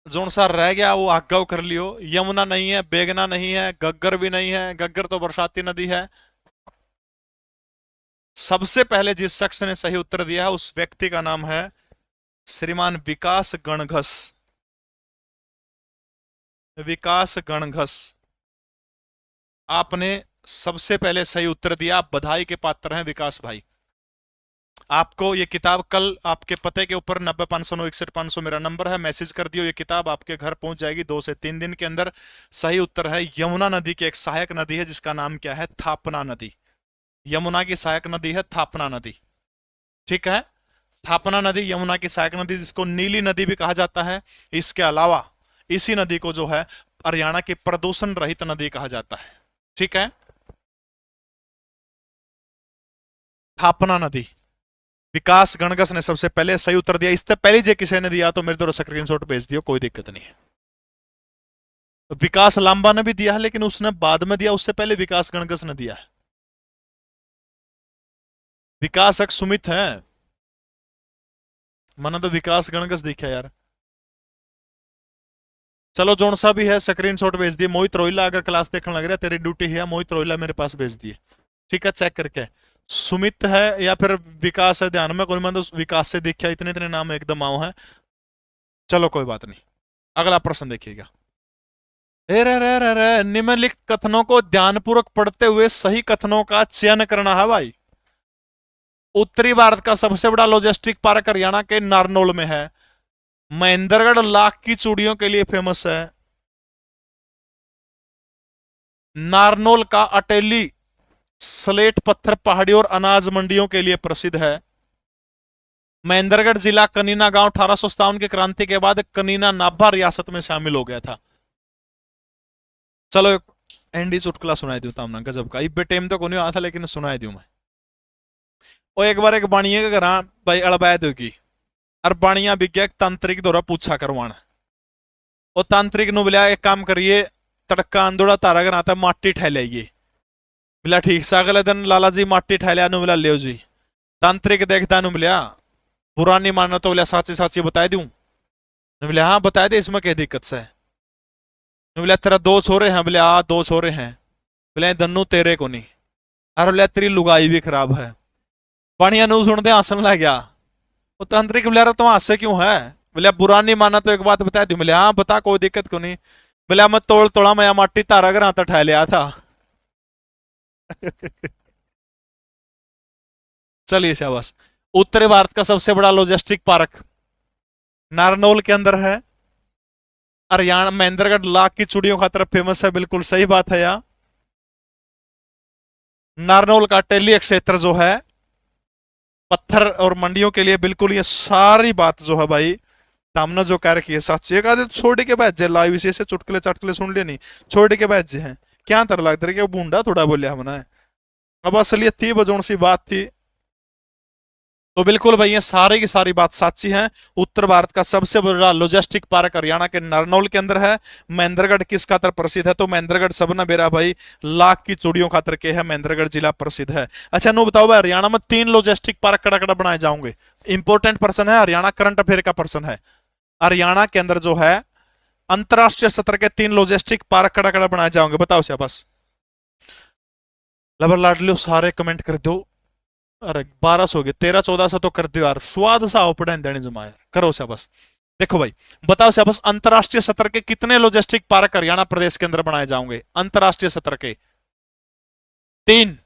A: जोन सा रह गया वो आगाव कर लियो। यमुना नहीं है, बेगना नहीं है, गग्गर भी नहीं है, गग्गर तो बरसाती नदी है। सबसे पहले जिस शख्स ने सही उत्तर दिया है उस व्यक्ति का नाम है श्रीमान विकास गणघस। विकास गणघस, आपने सबसे पहले सही उत्तर दिया, आप बधाई के पात्र हैं विकास भाई। आपको ये किताब कल आपके पते के ऊपर 90 500 9 61 500 मेरा नंबर है, मैसेज कर दियो, ये किताब आपके घर पहुंच जाएगी 2 से 3 दिन के अंदर। सही उत्तर है यमुना नदी की एक सहायक नदी है जिसका नाम क्या है? थापना नदी। यमुना की सहायक नदी है थापना नदी। ठीक है, थापना नदी यमुना की सहायक नदी जिसको नीली नदी भी कहा जाता है। इसके अलावा इसी नदी को जो है हरियाणा की प्रदूषण रहित नदी कहा जाता है। ठीक है, थापना नदी। विकास गणगस ने सबसे पहले सही उत्तर दिया। इससे पहले जो किसी ने दिया तो मेरे द्वारा स्क्रीनशॉट भेज दियो, कोई दिक्कत नहीं है। विकास लांबा ने भी दिया है लेकिन उसने बाद में दिया, उससे पहले विकास गणगस ने दिया है। विकास एक सुमित है, मैंने तो विकास गणगस देखा यार। चलो जोन सा भी है स्क्रीनशॉट भेज दिए। मोहित रोहिला अगर क्लास देखने लग रहा है, तेरी ड्यूटी है, मोहित रोहिला मेरे पास भेज दिए। ठीक है, चेक करके। सुमित है या फिर विकास है, ध्यान में कोई, मैं तो विकास से देखा, इतने इतने नाम एकदम आओ है। चलो कोई बात नहीं, अगला प्रश्न देखिएगा। निम्नलिखित कथनों को ध्यानपूर्वक पढ़ते हुए सही कथनों का चयन करना है भाई। उत्तरी भारत का सबसे बड़ा लॉजिस्टिक पार्क हरियाणा के नारनौल में है। महेंद्रगढ़ लाख की चूड़ियों के लिए फेमस है। नारनौल का अटेली स्लेट पत्थर पहाड़ी और अनाज मंडियों के लिए प्रसिद्ध है। महेंद्रगढ़ जिला कनीना गांव 1857 की क्रांति के बाद कनीना नाभा रियासत में शामिल हो गया था। चलो एक एंडी चुटकुला सुनाई दूं तामना गजब का, इब्बे टेम तो को नहीं आया था लेकिन सुनाई दूं मैं। और एक बार एक बाणिया के घर भाई अड़बायत होगी, और बाणिया बिक एक तांत्रिक द्वारा पूछा करवाना। और तांत्रिक नु बोलिया एक काम करिए, तड़का आंदोड़ा तारा घर आता माटी ठहलाइए। बोला ठीक सा, अगले दिन लाला जी माटी ठहलिया नु बोला ले जी। तांत्रिक देखता नु बोलिया बुरा नहीं मानना तो बोलिया साची साची बता दूं? बोले हाँ बता दे, इसमें क्या दिक्कत से है? बोले तेरा 2 छोरे हैं? बोले हाँ 2 छोरे हैं। बोले दन्नू तेरे को नहीं। अरे बोले तेरी लुगाई भी खराब है। पानिया नू सुनते हंसन लग गया। वो तांत्रिक बोले रहा तुम हंसे क्यों है? बोले बुरा नहीं माना तो एक बात बता दी। बोले हाँ बता, कोई दिक्कत को नहीं। बोले मैं तोड़ तोड़ा मैं माटी तारा घर आता ठह लिया था। चलिए शाबाश। उत्तरी भारत का सबसे बड़ा लॉजिस्टिक पार्क नारनौल के अंदर है। हरियाणा महेंद्रगढ़ लाख की चूड़ियों खातर फेमस है, बिल्कुल सही बात है यार। नारनौल का टेली क्षेत्र जो है पत्थर और मंडियों के लिए बिल्कुल, ये सारी बात जो है भाई सामने जो कह रखी है सच। एक आधे तो छोड़ के बैठ जाए लाइव इसी से चुटकुले चटकुले सुन ले, नहीं छोड़ के बैठ जाए क्या तर लगता है कि बूंदा थोड़ा बोलिया हमने। अब असलियत थी बजोन सी बात थी। तो बिल्कुल भाई ये सारी की सारी बात साची है। उत्तर भारत का सबसे बड़ा लॉजिस्टिक पार्क हरियाणा के नारनौल के अंदर है। महेंद्रगढ़ किस खातर प्रसिद्ध है? तो महेंद्रगढ़ सबने बेरा भाई लाख की चूड़ियों खातर के है, महेंद्रगढ़ जिला प्रसिद्ध है। अच्छा नो बताओ भाई, हरियाणा में 3 लॉजिस्टिक पार्क कड़ा कड़ा बनाए जाओगे। इंपॉर्टेंट पर्सन है, हरियाणा करंट अफेयर का पर्सन है। हरियाणा के अंदर जो है अंतरराष्ट्रीय स्तर के 3 लॉजिस्टिक पार्क कड़ा कड़ा बनाए जाओगे, बताओ शाबाश। लबर लाडलियो सारे कमेंट कर दो। अरे 1200 हो गए, 1300-1400 तो कर दो यार, स्वाद सा आओ पढ़े देने जमा यार, करो शाबाश। देखो भाई बताओ शाबाश, अंतरराष्ट्रीय स्तर के कितने लॉजिस्टिक पार्क हरियाणा प्रदेश के अंदर बनाए जाओगे? अंतरराष्ट्रीय स्तर के 3।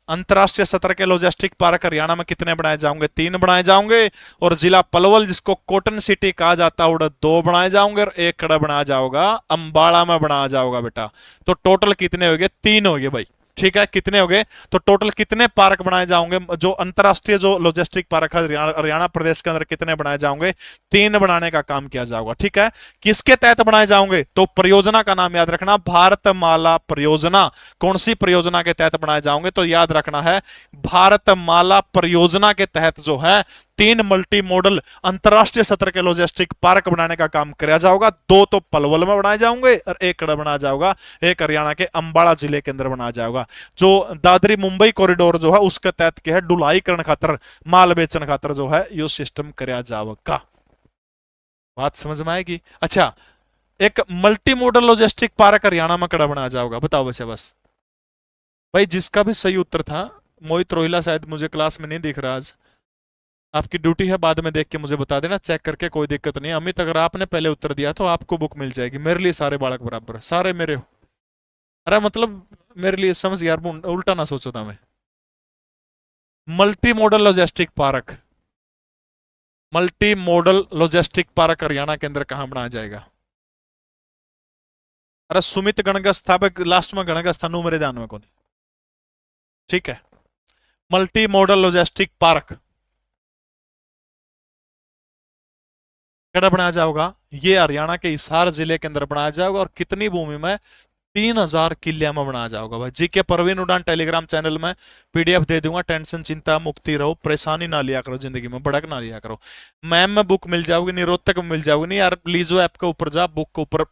A: अंतरराष्ट्रीय स्तर के लॉजिस्टिक पार्क हरियाणा में कितने बनाए जाओगे? 3 बनाए जाओगे। और जिला पलवल जिसको कॉटन सिटी कहा जाता है 2 बनाए जाओगे, और 1 कड़ा बनाया जाओगा अंबाला में बनाया जाओगा बेटा। तो टोटल कितने हो गए? 3 हो गए भाई। ठीक है, कितने हो गए? तो टोटल कितने पार्क बनाए जाओगे? जो अंतरराष्ट्रीय जो लॉजिस्टिक पार्क है हरियाणा प्रदेश के अंदर कितने बनाए जाओगे? 3 बनाने का काम किया जाएगा। ठीक है, किसके तहत बनाए जाओगे? तो परियोजना का नाम याद रखना, भारतमाला परियोजना। कौन सी परियोजना के तहत बनाए जाओगे? तो याद रखना है भारतमाला परियोजना के तहत जो है 3 मल्टी मॉडल अंतरराष्ट्रीय स्तर के लॉजिस्टिक पार्क बनाने का काम किया जाएगा। 2 तो पलवल में बनाए जाओगे और 1 कड़ा बनाया जाएगा, 1 हरियाणा के अंबाला जिले के अंदर बनाया जाएगा। जो दादरी मुंबई कॉरिडोर जो है उसके तहत के है ढुलाईकरण खातर, माल बेचन खातर जो है यो सिस्टम किया जाएगा। बात समझ में आएगी? अच्छा, एक multi modal logistic park Haryana में कड़ा बनाया जाएगा, बताओ बस भाई। जिसका भी सही उत्तर था, मोहित रोहिला शायद मुझे क्लास में नहीं दिख रहा आज, आपकी ड्यूटी है बाद में देख के मुझे बता देना, चेक करके, कोई दिक्कत नहीं। अमित अगर आपने पहले उत्तर दिया तो आपको बुक मिल जाएगी। मेरे लिए सारे बालक बराबर, सारे मेरे हो। अरे मतलब मेरे लिए समझ यार, उल्टा ना सोचो था मैं। Multi modal logistic park, multi modal logistic park Haryana के अंदर कहां बनाया जाएगा? अरे सुमित गणगस था लास्ट में, गणगस था, नो मेरे ध्यान में कौन। ठीक है, मल्टी मॉडल लॉजिस्टिक पार्क कड़ा बनाया जाएगा? ये हरियाणा के हिसार जिले के अंदर बनाया जाएगा। और कितनी भूमि में? 3000 किले में बनाया जाएगा भाई। जी के परवीन उड़ान टेलीग्राम चैनल में पीडीएफ दे दूंगा, टेंशन चिंता मुक्ति रहो, परेशानी ना लिया करो, जिंदगी में भड़क ना लिया करो। मैम में बुक मिल जाओगी, निरोधक में मिल जाओगी, नहीं यार लीजो ऐप के ऊपर जा, बुक के ऊपर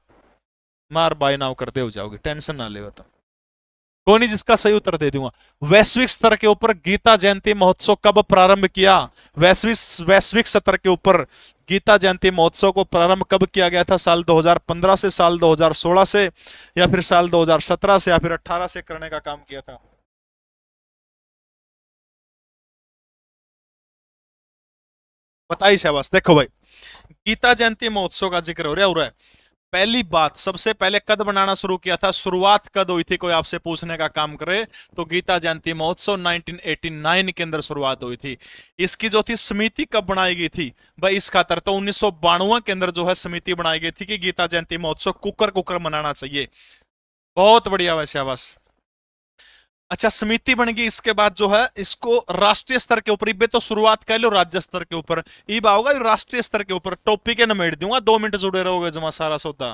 A: मार बाय नाउ करते हो जाओगे, टेंशन ना ले। कोई नहीं, जिसका सही उत्तर दे दूंगा। वैश्विक स्तर के ऊपर गीता जयंती महोत्सव कब प्रारंभ किया? वैश्विक स्तर के ऊपर गीता जयंती महोत्सव को प्रारंभ कब किया गया था? साल 2015 से, साल 2016 से, या फिर साल 2017 से, या फिर 18 से करने का काम किया था? बताइए शाबाश। देखो भाई, गीता जयंती महोत्सव का जिक्र हो रहा है। पहली बात, सबसे पहले कद बनाना शुरू किया था, शुरुआत कद हुई थी, कोई आपसे पूछने का काम करे तो गीता जयंती महोत्सव 1989 के अंदर शुरुआत हुई थी। इसकी जो थी समिति कब बनाई गई थी भाई? इस खातर तो 1992 के अंदर जो है समिति बनाई गई थी कि गीता जयंती महोत्सव कुकर कुकर मनाना चाहिए। बहुत बढ़िया वैसे शाबाश। अच्छा, समिति बन गई, इसके बाद जो है इसको राष्ट्रीय स्तर के ऊपर, इबे तो शुरुआत कर लो राज्य स्तर के ऊपर, इब आओगा राष्ट्रीय स्तर के ऊपर। टॉपिक है नमेट दूंगा, 2 मिनट जुड़े रहोगे जमा सारा सौदा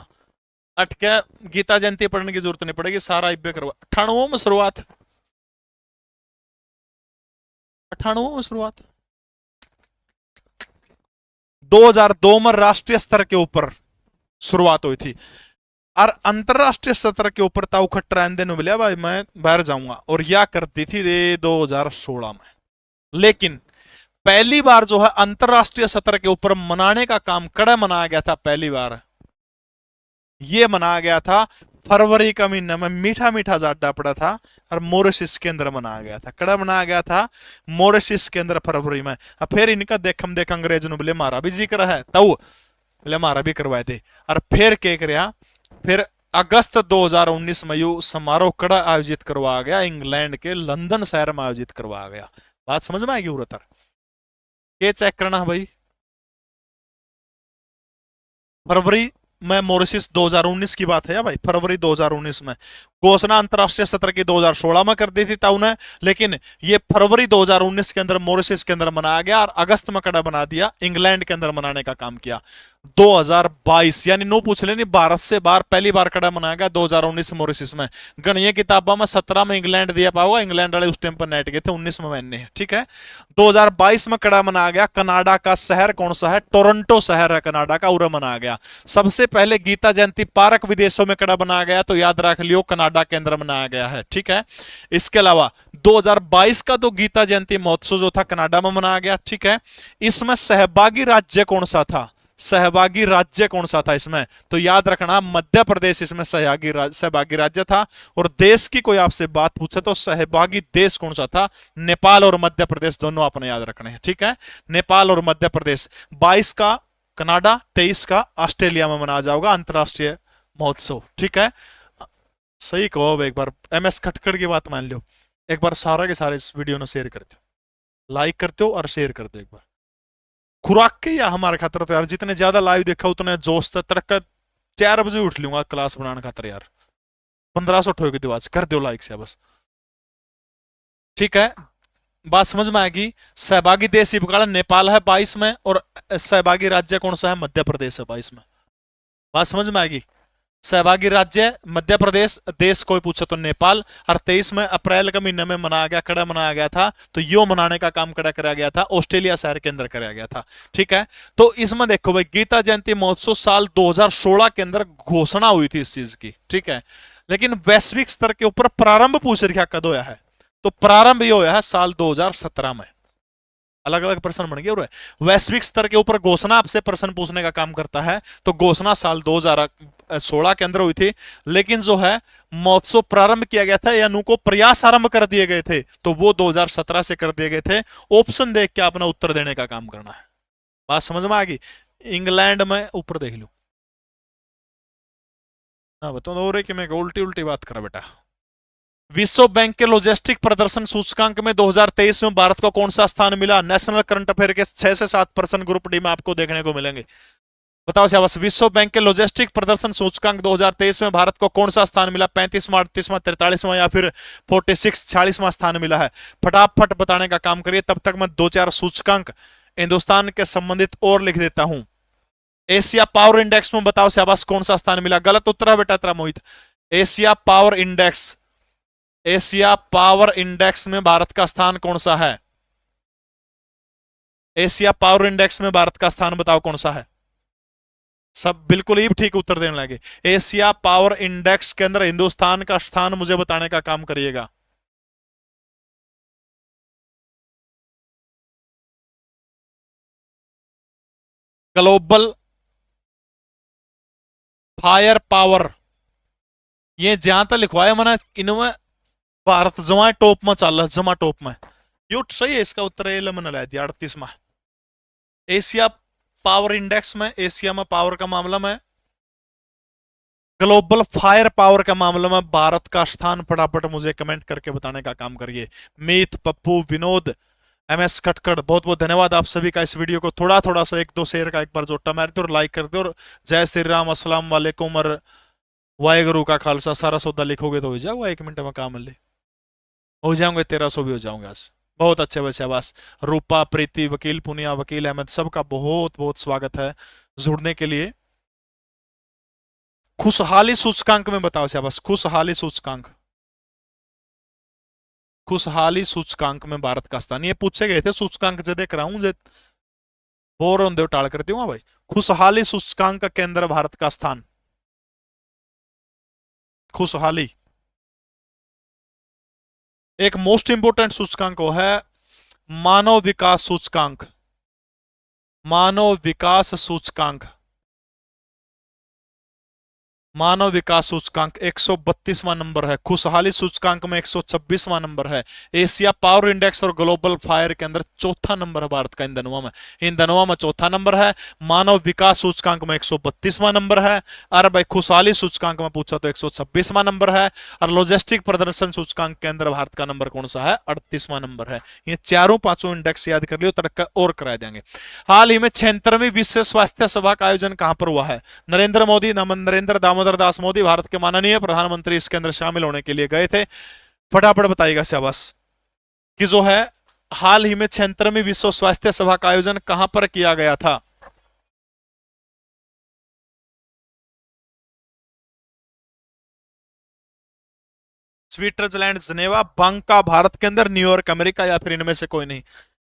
A: अटके। गीता जयंती पढ़ने की जरूरत नहीं पड़ेगी, सारा इबे करवा। 98 में शुरुआत, 98 में शुरुआत, 2002 में राष्ट्रीय स्तर के ऊपर शुरुआत हुई थी। और अंतरराष्ट्रीय स्तर के ऊपर ताऊ खट्टर दिन मिला भाई मैं बाहर जाऊंगा, और यह करती थी 2016 में। लेकिन पहली बार जो है अंतरराष्ट्रीय स्तर के ऊपर मनाने का काम कड़ा मनाया गया था। पहली बार यह मनाया गया था फरवरी का महीना में, मीठा मीठा जाटा पड़ा था, और मॉरिशस के अंदर मनाया गया था। कड़ा मनाया गया था मॉरिशस के अंदर फरवरी में। अब फिर इनका देखम देख अंग्रेज ने बोले मारा भी जिक्र है, तब बोले मारा भी करवाए थे। और फिर क्या कर, फिर अगस्त 2019 में यू समारोह कड़ा आयोजित करवाया गया, इंग्लैंड के लंदन शहर में आयोजित करवाया गया। बात समझ में आएगी उरतर? ये चेक करना भाई। फरवरी में मॉरिशस 2019 की बात है या भाई, फरवरी 2019 में घोषणा अंतरराष्ट्रीय सत्र की 2016 में कर दी थी ताऊ ने, लेकिन ये फरवरी 2019 के अंदर मॉरिशस के अंदर मनाया गया और अगस्त में कड़ा बना दिया, इंग्लैंड के अंदर मनाने का काम किया। 2022 यानी नो पूछ लेनी, भारत से बाहर पहली बार कड़ा मनाया गया 2019 मॉरिशस में। गणिये किताबों में 17 में इंग्लैंड दिया पाओगा, इंग्लैंड वाले उस टाइम पर नेट गए थे, 19 में मैंने, ठीक है। 2022 में कड़ा मनाया गया, कनाडा का शहर कौन सा है, टोरंटो शहर है कनाडा का, उरे मनाया गया। सबसे पहले गीता जयंती पार्क विदेशों में कड़ा बनाया गया, तो याद रख लियो कनाडा के अंदर मनाया गया है, ठीक है। इसके अलावा 2022 का तो गीता जयंती महोत्सव जो था कनाडा में मनाया गया, ठीक है। इसमें सहभागी राज्य कौन सा था, सहभागी राज्य कौन सा था इसमें, तो याद रखना मध्य प्रदेश इसमें सहभागी राज्य था। और देश की कोई आपसे बात पूछे तो सहभागी देश कौन सा था, नेपाल और मध्य प्रदेश दोनों आपने याद रखने हैं, ठीक है। नेपाल और मध्य प्रदेश। 22 का कनाडा, 23 का ऑस्ट्रेलिया में मनाया जाएगा अंतरराष्ट्रीय महोत्सव, ठीक है। सही कहो, एक बार MS खटखड़ की बात मान लो, एक बार सारा के सारे इस वीडियो ने शेयर कर दो, लाइक करते हो और शेयर कर दो एक बार। खुराक के या हमारे खातर तो यार जितने ज्यादा लाइव देखा उतने जोश तड़का 4 बजे उठ लूंगा क्लास बनाने खातर यार, 1500 ठोक दो आज, कर दो लाइक से बस, ठीक है। बात समझ में आएगी। सहभागी देश नेपाल है 22 में, और सहभागी राज्य कौन सा है, मध्य प्रदेश है 22 में। बात समझ में आएगी। सहभागी राज्य मध्य प्रदेश, देश कोई पूछे तो नेपाल। और 23 में अप्रैल के महीने में मनाया गया, कड़ा मनाया गया था, तो यो मनाने का काम कड़ा कराया गया था, ऑस्ट्रेलिया शहर के अंदर कराया गया था, ठीक है। तो इसमें देखो भाई, गीता जयंती महोत्सव साल 2016 के अंदर घोषणा हुई थी इस चीज की, ठीक है। लेकिन वैश्विक स्तर के ऊपर प्रारंभ पूछ रखा कद होया है, तो प्रारंभ ये होया है साल 2017 में। अलग अलग प्रश्न बन गए। और वैश्विक स्तर के ऊपर घोषणा आपसे प्रश्न पूछने का काम करता है, तो घोषणा साल 2016 के अंदर हुई थी, लेकिन जो है महोत्सव प्रारंभ किया गया था या को प्रयास आरंभ कर दिए गए थे, तो वो 2017 से कर दिए गए थे। ऑप्शन देख के अपना उत्तर देने का काम करना है। बात समझ में आ गई। इंग्लैंड में ऊपर देख लो, हाँ बताओ कि मैं उल्टी उल्टी बात करा बेटा। विश्व बैंक के लॉजिस्टिक प्रदर्शन सूचकांक में 2023 में भारत को कौन सा स्थान मिला? नेशनल करंट अफेयर के 6 से 7% ग्रुप डी में आपको देखने को मिलेंगे। बताओ शाबाश। विश्व बैंक के लॉजिस्टिक प्रदर्शन सूचकांक 2023 में भारत को कौन सा स्थान मिला? 35वां, 38वां, 43वां या फिर 46, 46वां स्थान मिला है? फटाफट बताने का काम करिए, तब तक मैं 2-4 सूचकांक हिंदुस्तान के संबंधित और लिख देता हूं। एशिया पावर इंडेक्स में बताओ शाबाश कौन सा स्थान मिला? गलत उत्तर है बेटा तेरा Mohit. Asia power index, Asia power index में भारत का स्थान कौन सा है? एशिया पावर इंडेक्स में भारत का स्थान बताओ कौन सा है? सब बिल्कुल ही ठीक उत्तर देने लगे। एशिया पावर इंडेक्स के अंदर हिंदुस्तान का स्थान मुझे बताने का काम करिएगा। ग्लोबल फायर पावर, ये जहां तक लिखवाया मैंने इनमें भारत जमा टॉप में चल रहा, जमा टॉप में। यो सही है, इसका उत्तर है मैंने ला दिया 38 में। एशिया पावर इंडेक्स में, एशिया में पावर का मामला में, ग्लोबल फायर पावर का मामला में भारत का स्थान फटाफट मुझे कमेंट करके बताने का काम करिए। मीत, पप्पू, विनोद, MS खटखड़, बहुत बहुत धन्यवाद आप सभी का। इस वीडियो को थोड़ा थोड़ा सा 1-2 शेयर का एक बार जोटा मार दो और लाइक कर दो। और जय श्री राम, अस्सलाम वालेकुम और वाहेगुरु का खालसा। सारा सौदा लिखोगे तो हो जाओगे 1 मिनट में काम ले हो जाऊंगे, 1300 भी हो जाऊंगे आज। बहुत अच्छे बच्चे आवास। रूपा, प्रीति, वकील पुनिया, वकील अहमद, सबका बहुत बहुत स्वागत है जुड़ने के लिए। खुशहाली सूचकांक में बताओ से बस, खुशहाली सूचकांक, खुशहाली सूचकांक में भारत का स्थान। ये पूछे गए थे सूचकांक जो देख रहा हूं, बोर होंदे टाल करती हूँ भाई। खुशहाली सूचकांक के अंदर भारत का स्थान, खुशहाली एक मोस्ट इंपोर्टेंट सूचकांक वो है मानव विकास सूचकांक, मानव विकास सूचकांक। मानव विकास सूचकांक 132वां नंबर है। खुशहाली सूचकांक में 126वां नंबर है। एशिया पावर इंडेक्स और ग्लोबल फायर के अंदर चौथा नंबर है भारत का इन दोनों में चौथा नंबर है। मानव विकास सूचकांक में 132वां नंबर है। और भाई खुशहाली सूचकांक में पूछा तो 126वां नंबर है। और लॉजिस्टिक प्रदर्शन सूचकांक के अंदर भारत का नंबर कौन सा है? 38वां नंबर है। ये चारों पांचों इंडेक्स याद कर लियो, तड़का और करा देंगे। हाल ही में 76वीं विश्व स्वास्थ्य सभा का आयोजन कहां पर हुआ है? नरेंद्र दामोदर दास मोदी भारत के माननीय प्रधानमंत्री इसके अंदर शामिल होने के लिए गए थे। फटाफट बताइएगा शाबाश कि जो है हाल ही में 76वीं विश्व स्वास्थ्य सभा का आयोजन कहां पर किया गया था? स्विट्जरलैंड, जिनेवा, बांका भारत के अंदर, न्यूयॉर्क अमेरिका, या फिर इनमें से कोई नहीं?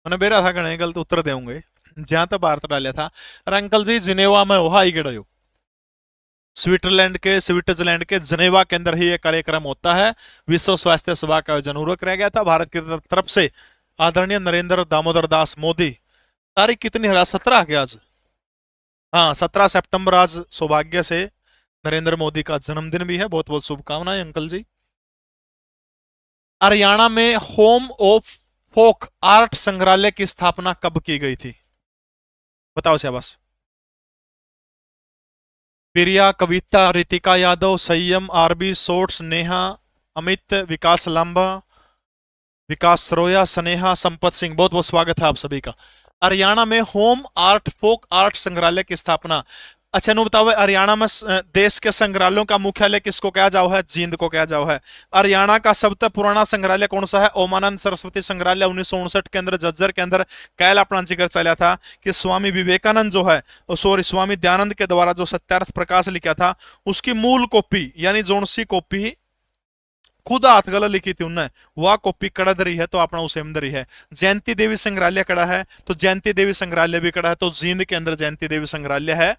A: मैंने बेरा था गणे गलत उत्तर देंगे जहां तक भारत डालिया था। और अंकल जी जिनेवा में वहा ही गड़ो, स्विट्जरलैंड के जिनेवा के अंदर ही यह कार्यक्रम होता है। विश्व स्वास्थ्य सभा का आयोजन पूरा किया गया था भारत की तरफ से। आदरणीय नरेंद्र दामोदर दास मोदी, तारीख कितनी है? 17 के आज, हाँ 17 सितंबर आज सौभाग्य से नरेंद्र मोदी का जन्मदिन भी है। बहुत बहुत शुभकामनाएं अंकल जी। हरियाणा में होम ऑफ फोक आर्ट संग्रहालय की स्थापना कब की गई थी? बताओ शाबाश। प्रिया, कविता, रितिका यादव, संयम, आरबी, सोर्ट्स, नेहा, अमित, विकास लांबा, विकास सरोया, स्नेहा, संपत सिंह, बहुत बहुत स्वागत है आप सभी का। हरियाणा में होम आर्ट फोक आर्ट संग्रहालय की स्थापना। अच्छा नु बताओ, हरियाणा में देश के संग्रहालयों का मुख्यालय किसको कहा जाओ है? जींद को कहा जाओ है। हरियाणा का सबसे पुराना संग्रहालय कौन सा है? ओमानंद सरस्वती संग्रहालय 1959 के अंदर झज्जर के अंदर कैल अपना जिक्र चला था कि स्वामी विवेकानंद जो है, स्वामी दयानंद के द्वारा जो सत्यार्थ प्रकाश लिखा था उसकी मूल कॉपी यानी जोनसी कॉपी खुद हाथ गला लिखी थी उन्होंने, वह कॉपी कड़ा दरी है तो अपना उसे अंदर ही है। जयंती देवी संग्रहालय कड़ा है तो जयंती देवी संग्रहालय भी कड़ा है, तो जींद के अंदर जयंती देवी संग्रहालय है।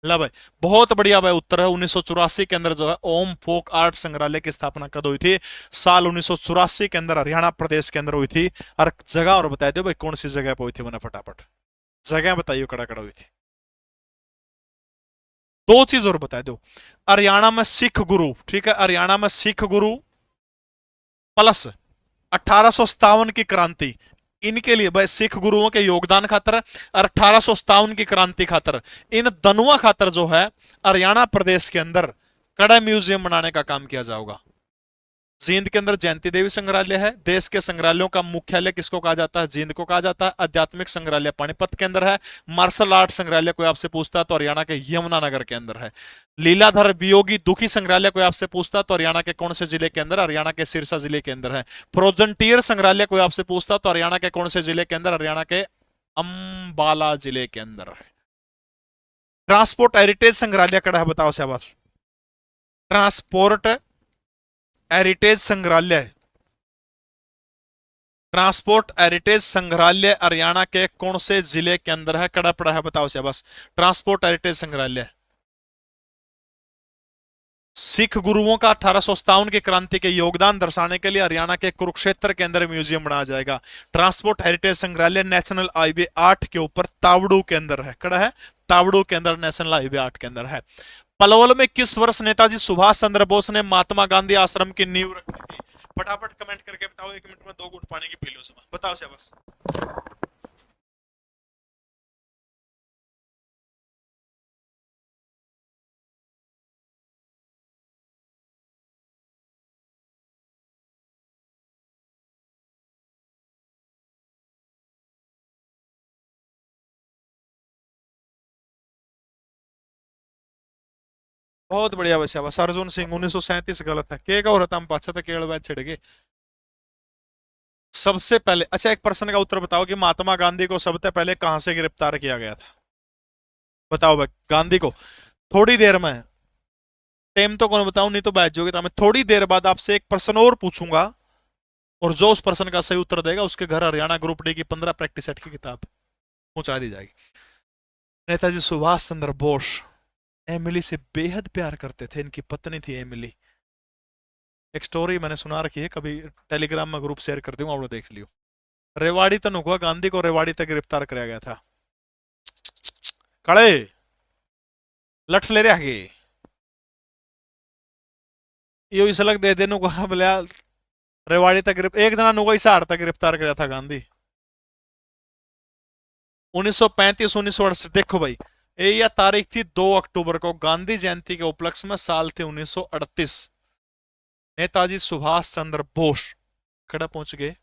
A: ला भाई बहुत बढ़िया भाई उत्तर है। 1984 के अंदर जो है ओम फोक आर्ट संग्रहालय की स्थापना कब हुई थी? साल 1984 के अंदर हरियाणा प्रदेश के अंदर हुई थी। और जगह और बता दो भाई कौन सी जगह पर हुई थी? मैंने फटाफट जगह बताइए कड़ा कड़ा हुई थी। दो चीज और बता दो। हरियाणा में सिख गुरु, ठीक है, हरियाणा में सिख गुरु प्लस 1857 की क्रांति, इनके लिए भाई सिख गुरुओं के योगदान खातर और 1857 की क्रांति खातर, इन दनुआ खातर जो है हरियाणा प्रदेश के अंदर कड़ा म्यूजियम बनाने का काम किया जाएगा। जींद के अंदर जयंती देवी संग्रहालय है। देश के संग्रहालयों का मुख्यालय किसको कहा जाता है? जींद को कहा जाता है। आध्यात्मिक संग्रहालय पानीपत के अंदर है। मार्शल आर्ट संग्रहालय कोई आपसे पूछता तो हरियाणा के यमुनानगर के अंदर है। लीलाधर वियोगी दुखी संग्रहालय कोई आपसे पूछता तो हरियाणा के कौन से जिले के अंदर? हरियाणा के सिरसा जिले के अंदर है। फ्रोजंटियर संग्रहालय कोई आपसे पूछता तो हरियाणा के कौन से जिले के अंदर? हरियाणा के अंबाला जिले के अंदर है। ट्रांसपोर्ट हेरिटेज संग्रहालय कड़ा है, बताओ शाबाश। ट्रांसपोर्ट हेरिटेज संग्रहालय, ट्रांसपोर्ट हेरिटेज संग्रहालय हरियाणा के कौन से जिले के अंदर है? कड़ा पड़ा है, बताओ शाबाश। ट्रांसपोर्ट हेरिटेज संग्रहालय सिख गुरुओं का 1857 की क्रांति के योगदान दर्शाने के लिए हरियाणा के कुरुक्षेत्र के अंदर म्यूजियम बनाया जाएगा। ट्रांसपोर्ट हेरिटेज संग्रहालय नेशनल हाईवे 8 के ऊपर तावड़ू के अंदर है। कड़ा है, तावड़ू के अंदर नेशनल हाईवे 8 के अंदर है। पलवल में किस वर्ष नेताजी सुभाष चंद्र बोस ने महात्मा गांधी आश्रम की नींव रखी थी? फटाफट कमेंट करके बताओ, 1 मिनट में 2 घूंट पानी की पी लो सुबह, बताओ शाबाश। बहुत बढ़िया भाई शाबाश। अर्जुन सिंह 1937 गलत है। के का और हम पाछा तक केवल बात छिड़ गए। सबसे पहले अच्छा एक प्रश्न का उत्तर बताओ कि महात्मा गांधी को सबसे पहले कहां से गिरफ्तार किया गया था? बताओ भाई गांधी को। थोड़ी देर में टाइम तो कौन बताऊं, नहीं तो बैठ जाओगे। तो मैं थोड़ी देर बाद आपसे एक प्रश्न और पूछूंगा और जो उस प्रश्न का सही उत्तर देगा उसके घर हरियाणा ग्रुप डी की 15 प्रैक्टिस सेट की किताब पहुंचा दी जाएगी। नेताजी सुभाष चंद्र बोस एमिली से बेहद प्यार करते थे। इनकी पत्नी थी एमिली। एक स्टोरी मैंने सुना रखी है, कभी टेलीग्राम में ग्रुप शेयर कर दूंगा, आप लोग देख लियो। रेवाड़ी तक हुआ, गांधी को रेवाड़ी तक गिरफ्तार किया गया था। कड़े लठ ले रहे आगे यो इसलक दे देनु को बोले रेवाड़ी तक एक जना नुको हिसार तक गिरफ्तार किया था गांधी 1935 1968। देखो भाई यह तारीख थी 2 अक्टूबर को, गांधी जयंती के उपलक्ष्य में, साल थे 1938। नेताजी सुभाष चंद्र बोस खड़ा पहुंच गए,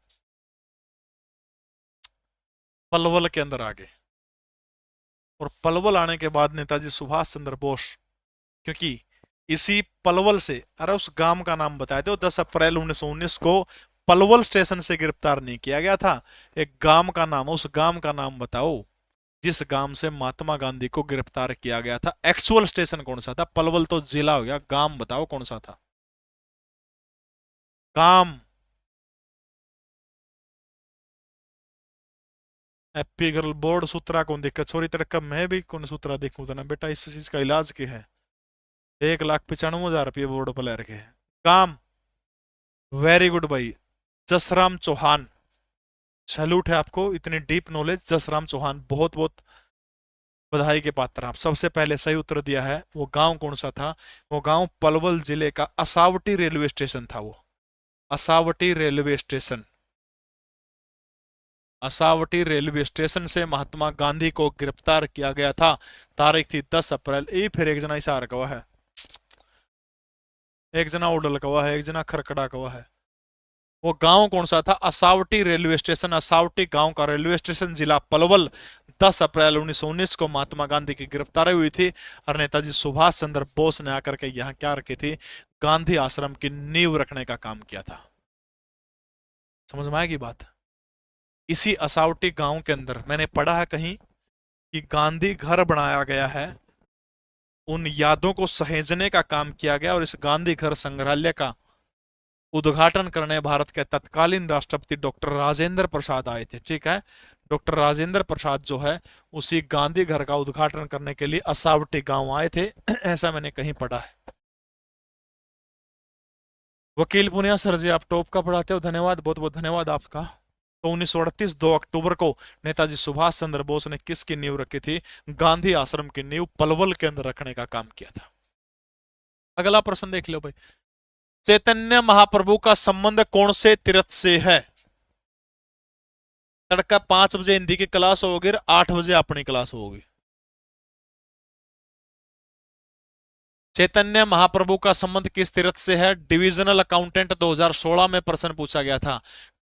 A: पलवल के अंदर आ गए। और पलवल आने के बाद नेताजी सुभाष चंद्र बोस, क्योंकि इसी पलवल से, अरे उस गांव का नाम बताए दो, 10 अप्रैल 1919 को पलवल स्टेशन से गिरफ्तार नहीं किया गया था। एक गांव का नाम, उस गांव का नाम बताओ जिस गांव से महात्मा गांधी को गिरफ्तार किया गया था। एक्चुअल स्टेशन कौन सा था? पलवल तो जिला हो गया, गांव बताओ कौन सा था गांव? एपी गर्ल बोर्ड सूत्रा कौन दिक्कत छोरी तड़का, मैं भी कौन सूत्रा देखूं ना बेटा, इस चीज का इलाज क्या है? 1,95,000 बोर्ड पर ले रखे हैं। काम, वेरी गुड भाई, जसराम चौहान, सैल्यूट है आपको, इतनी डीप नॉलेज। जसराम चौहान, बहुत बहुत बधाई के पात्र। आप सबसे पहले सही उत्तर दिया है। वो गांव कौन सा था? वो गांव पलवल जिले का असावटी रेलवे स्टेशन था। वो असावटी रेलवे स्टेशन, असावटी रेलवे स्टेशन से महात्मा गांधी को गिरफ्तार किया गया था। तारीख थी 10 अप्रैल। ये फिर एक जना इशार कवा है, एक जना उडल कवा है, एक जना खरकड़ा कवा है। वो गांव कौन सा था? असावटी रेलवे स्टेशन, असावटी गांव का रेलवे स्टेशन, जिला पलवल। 10 अप्रैल 1919 को महात्मा गांधी की गिरफ्तारी हुई थी और नेताजी सुभाष चंद्र बोस ने आकर के यहाँ क्या रखी थी? गांधी आश्रम की नींव रखने का काम किया था। समझ में आएगी बात? इसी असावटी गांव के अंदर मैंने पढ़ा है कहीं कि गांधी घर बनाया गया है, उन यादों को सहेजने का काम किया गया। और इस गांधी घर संग्रहालय का उद्घाटन करने भारत के तत्कालीन राष्ट्रपति डॉक्टर राजेंद्र प्रसाद आए थे। ठीक है, डॉक्टर राजेंद्र प्रसाद जो है उसी गांधी घर का उद्घाटन करने के लिए असावटी गांव आए थे, ऐसा मैंने कहीं पढ़ा है। वकील पुनिया सर जी, आप टॉप का पढ़ाते हो, धन्यवाद, बहुत बहुत धन्यवाद आपका। तो 1938 2 अक्टूबर को नेताजी सुभाष चंद्र बोस ने किसकी नींव रखी थी? गांधी आश्रम की नींव पलवल के अंदर रखने का काम किया था। अगला प्रश्न देख लो भाई, चैतन्य महाप्रभु का संबंध कौन से तीर्थ से है? तड़का 5 बजे हिंदी की क्लास होगी, 8 बजे अपनी क्लास होगी। चैतन्य महाप्रभु का संबंध किस तीर्थ से है? डिविजनल अकाउंटेंट 2016 में प्रश्न पूछा गया था।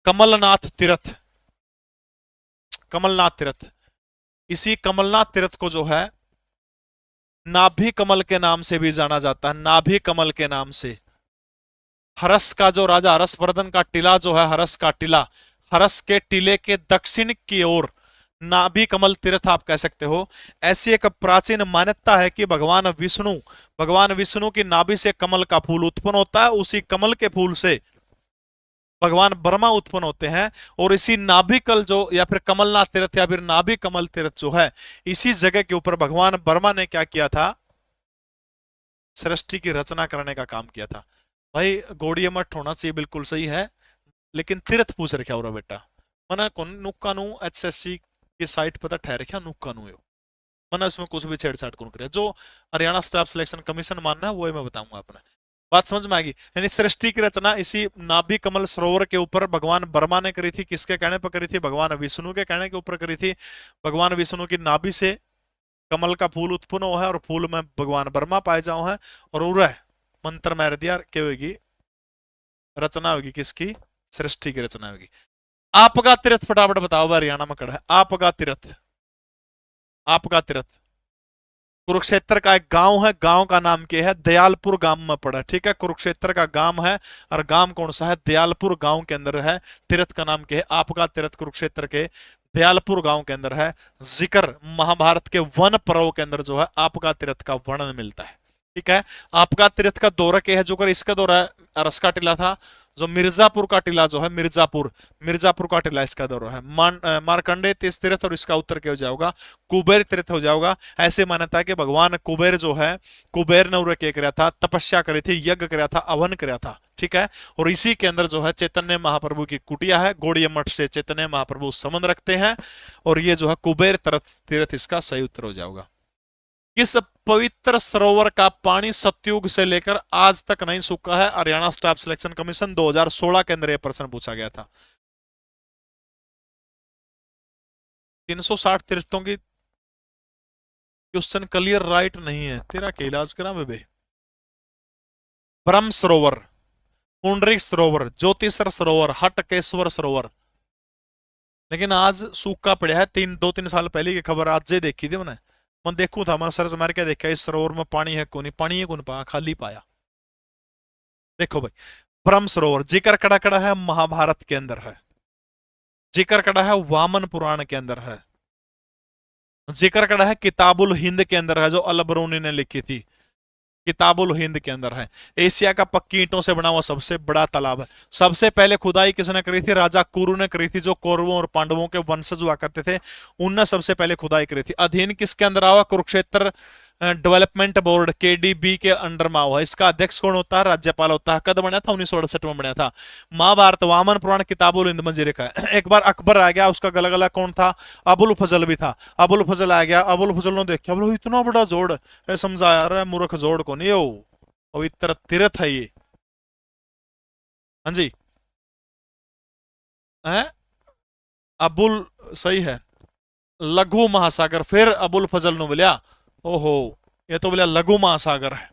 A: कमलनाथ तीर्थ, कमलनाथ तीर्थ। इसी कमलनाथ तीर्थ को जो है नाभि कमल के नाम से भी जाना जाता है, नाभि कमल के नाम से। हरस का जो राजा हरसवर्धन का टीला जो है, हरस का टीला, हरस के टीले के दक्षिण की ओर नाभि कमल तीर्थ आप कह सकते हो। ऐसी एक प्राचीन मान्यता है कि भगवान विष्णु की नाभि से कमल का फूल उत्पन्न होता है। उसी कमल के फूल से भगवान ब्रह्मा उत्पन्न होते हैं। और इसी नाभि कल जो, या फिर कमलनाथ तीर्थ या फिर नाभि कमल तीर्थ जो है, इसी जगह के ऊपर भगवान ब्रह्मा ने क्या किया था? सृष्टि की रचना करने का काम किया था। भाई गोड़िया मठ होना चाहिए, बिल्कुल सही है, लेकिन तीर्थ पूछ रखा हो बेटा। मना कौन नुक्का नु एचएससी की साइट पर ठहर रखा नुक्का नु, मैंने उसमें कुछ भी छेड़छाड़ कौन करे। जो हरियाणा स्टाफ सिलेक्शन कमीशन मानना है वो मैं बताऊंगा अपने। बात समझ में आएगी? यानी सृष्टि की रचना इसी नाभि कमल सरोवर के ऊपर भगवान ब्रह्मा ने करी थी। किसके कहने पर करी थी? भगवान विष्णु के कहने के ऊपर करी थी। भगवान विष्णु की नाभि से कमल का फूल उत्पन्न हुआ है और फूल में भगवान ब्रह्मा पाए जाओ है। और उरह मंत्र मार दिया, क्या होगी? रचना होगी किसकी? सृष्टि की रचना होगी। आपका तीर्थ फटाफट बताओ, हरियाणा में कड़ा है आपका तीर्थ। आपका तीर्थ कुरुक्षेत्र का एक गांव है, गांव का नाम क्या है? दयालपुर गांव में पड़ा। ठीक है, कुरुक्षेत्र का गांव है और गांव कौन सा है? दयालपुर गांव के अंदर है। तीर्थ का नाम क्या है? आपका तीर्थ कुरुक्षेत्र के दयालपुर गांव के अंदर है। जिक्र महाभारत के वन पर्व के अंदर जो है आपका तीर्थ का वर्णन मिलता है। ठीक है, आपका तीर्थ का दौरा क्या है? जो कर इसका दौरा अरस का टीला था, जो मिर्जापुर का टीला जो है, मिर्जापुर का टीला इसका दौरा है। मार्कंडे तीर्थ, और इसका उत्तर क्या हो जाएगा? कुबेर तीर्थ हो जाएगा। ऐसे मान्यता है कि भगवान कुबेर जो है, कुबेर ने उन्हें क्या कराया था? तपस्या करी थी, यज्ञ कराया था, अवन कराया था। ठीक है, और इसी के अंदर जो है चैतन्य महाप्रभु की कुटिया है। गौड़िया मठ से चैतन्य महाप्रभु संबंध रखते हैं और ये जो है कुबेर तीर्थ इसका सही उत्तर हो जाएगा। किस पवित्र सरोवर का पानी सतयुग से लेकर आज तक नहीं सूखा है। हरियाणा स्टाफ सिलेक्शन कमीशन 2016 के अंदर यह प्रश्न पूछा गया था। 360 तीर्थों की क्वेश्चन क्लियर राइट नहीं है, तेरा क्या इलाज करा बेबे। ब्रह्म सरोवर, पुंडरीक सरोवर, ज्योतिषर सरोवर, हटकेश्वर सरोवर, लेकिन आज सूखा पड़ा है। 2-3 साल पहले की खबर आज देखी थी मैंने। मैं देखू था, मैं सर्च मार के देखा इस सरोवर में पानी है कौन, पानी है कौन पाया, खाली पाया। देखो भाई, ब्रह्म सरोवर जिक्र कड़ा कड़ा है महाभारत के अंदर है, जिक्र कड़ा है वामन पुराण के अंदर है, जिक्र कड़ा है किताबुल हिंद के अंदर है जो अल बरूनी ने लिखी थी, किताबुल हिंद के अंदर है। एशिया का पक्की ईंटों से बना हुआ सबसे बड़ा तालाब है। सबसे पहले खुदाई किसने करी थी? राजा कुरु ने करी थी, जो कौरवों और पांडवों के वंशज हुआ करते थे, उनने सबसे पहले खुदाई करी थी। अधीन किसके अंदर आवा? कुरुक्षेत्र डेवलपमेंट बोर्ड केडीबी के अंडर में हुआ। इसका अध्यक्ष कौन होता है? राज्यपाल होता है। कद बना था? 1968 में बना था। महाभारत वामन पुराण किताबुल हिंद में जिक्र है। एक बार अकबर आ गया, उसका गला गला कौन था? अबुल फजल भी था। अबुल फजल आ गया, अबुल फजल ने देखा, बोलो इतना बड़ा जोड़ है, समझा यार मूर्ख जोड़ को नहीं हो, पवित्र तीर्थ है ये। हाँ जी, है अबुल, सही है, लघु महासागर। फिर अबुल फजल ने बोलिया ओहो ये तो बोलिया लघु महासागर है।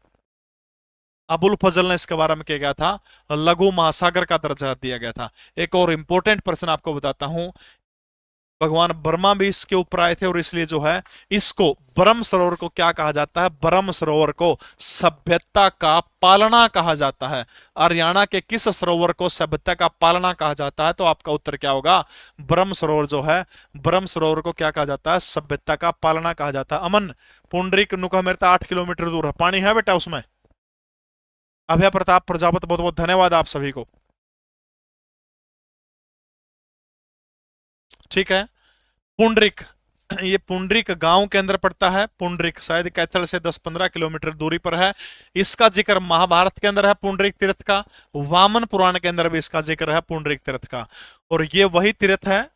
A: अबुल फजल ने इसके बारे में क्या गया था? लघु महासागर का दर्जा दिया गया था। एक और इंपॉर्टेंट प्रश्न आपको बताता हूं, भगवान ब्रह्मा भी इसके ऊपर आए थे और इसलिए जो है इसको ब्रह्म सरोवर को क्या कहा जाता है? ब्रह्म सरोवर को सभ्यता का पालना कहा जाता है। हरियाणा के किस सरोवर को सभ्यता का पालना कहा जाता है? तो आपका उत्तर क्या होगा? ब्रह्म सरोवर जो है, ब्रह्म सरोवर को क्या कहा जाता है? सभ्यता का पालना कहा जाता है। अमन, पुंडरीक नुका मेरे 8 किलोमीटर दूर है, पानी है बेटा उसमें? अभय प्रताप प्रजापति, बहुत बहुत धन्यवाद आप सभी को। ठीक है, पुंडरिक, ये पुंडरिक गांव के अंदर पड़ता है। पुंडरिक शायद कैथल से 10-15 किलोमीटर दूरी पर है। इसका जिक्र महाभारत के अंदर है पुंडरिक तीर्थ का, वामन पुराण के अंदर भी इसका जिक्र है पुंडरिक तीर्थ का। और ये वही तीर्थ है,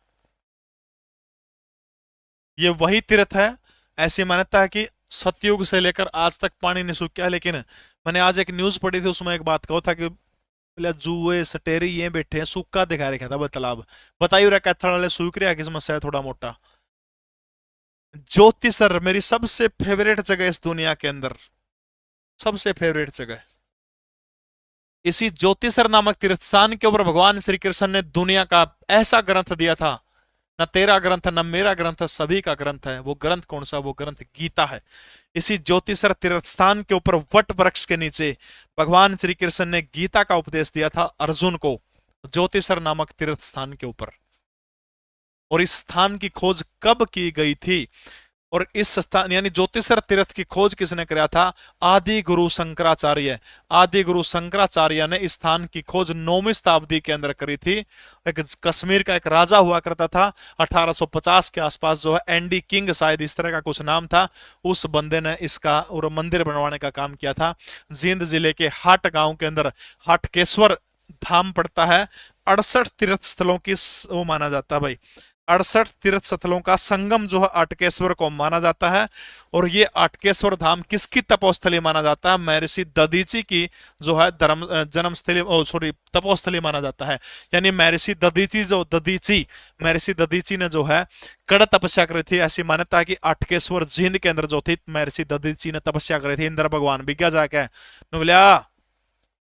A: ये वही तीर्थ है, ऐसी मान्यता है कि सतयुग से लेकर आज तक पानी नहीं सूखा। लेकिन मैंने आज एक न्यूज पढ़ी थी, उसमें एक बात कहो था कि जुए सटेरी ये बैठे हैं, सूखा दिखा रखा था तालाब। बताइए रहा कैथल वाले सूख रहा की समस्या है थोड़ा मोटा। ज्योतिसर मेरी सबसे फेवरेट जगह इस दुनिया के अंदर, सबसे फेवरेट जगह। इसी ज्योतिसर नामक तीर्थ स्थान के ऊपर भगवान श्री कृष्ण ने दुनिया का ऐसा ग्रंथ दिया था, न तेरा ग्रंथ न मेरा ग्रंथ, सभी का ग्रंथ है। वो ग्रंथ कौन सा? वो ग्रंथ गीता है। इसी ज्योतिसर तीर्थ स्थान के ऊपर वट वृक्ष के नीचे भगवान श्री कृष्ण ने गीता का उपदेश दिया था अर्जुन को, ज्योतिसर नामक तीर्थ स्थान के ऊपर। और इस स्थान की खोज कब की गई थी? और इस स्थान यानी ज्योतिसर तीर्थ की खोज किसने किया था? आदि गुरु शंकराचार्य। आदि गुरु शंकराचार्य ने इस स्थान की खोज 9वीं शताब्दी के अंदर करी थी। एक कश्मीर का एक राजा हुआ करता था 1850 के आसपास, जो है एंडी किंग शायद इस तरह का कुछ नाम था। उस बंदे ने इसका और मंदिर बनवाने का काम किया था। जींद जिले के हाट गांव के अंदर हाटकेश्वर धाम पड़ता है। 68 तीर्थ स्थलों की वो माना जाता है भाई, 68 तीर्थ स्थलों का संगम जो है अटकेश्वर को माना जाता है। और ये अटकेश्वर धाम किसकी तपोस्थली माना जाता है? महर्षि दधीची की जो है जन्मस्थली तपोस्थली माना जाता है। यानी महर्षि दधीची ने जो है कड़ा तपस्या करी थी। ऐसी मान्यता है कि अटकेश्वर जींद के अंदर जो थी महर्षि दधीची ने तपस्या करी थी। इंद्र भगवान बिग्या जाके बोलिया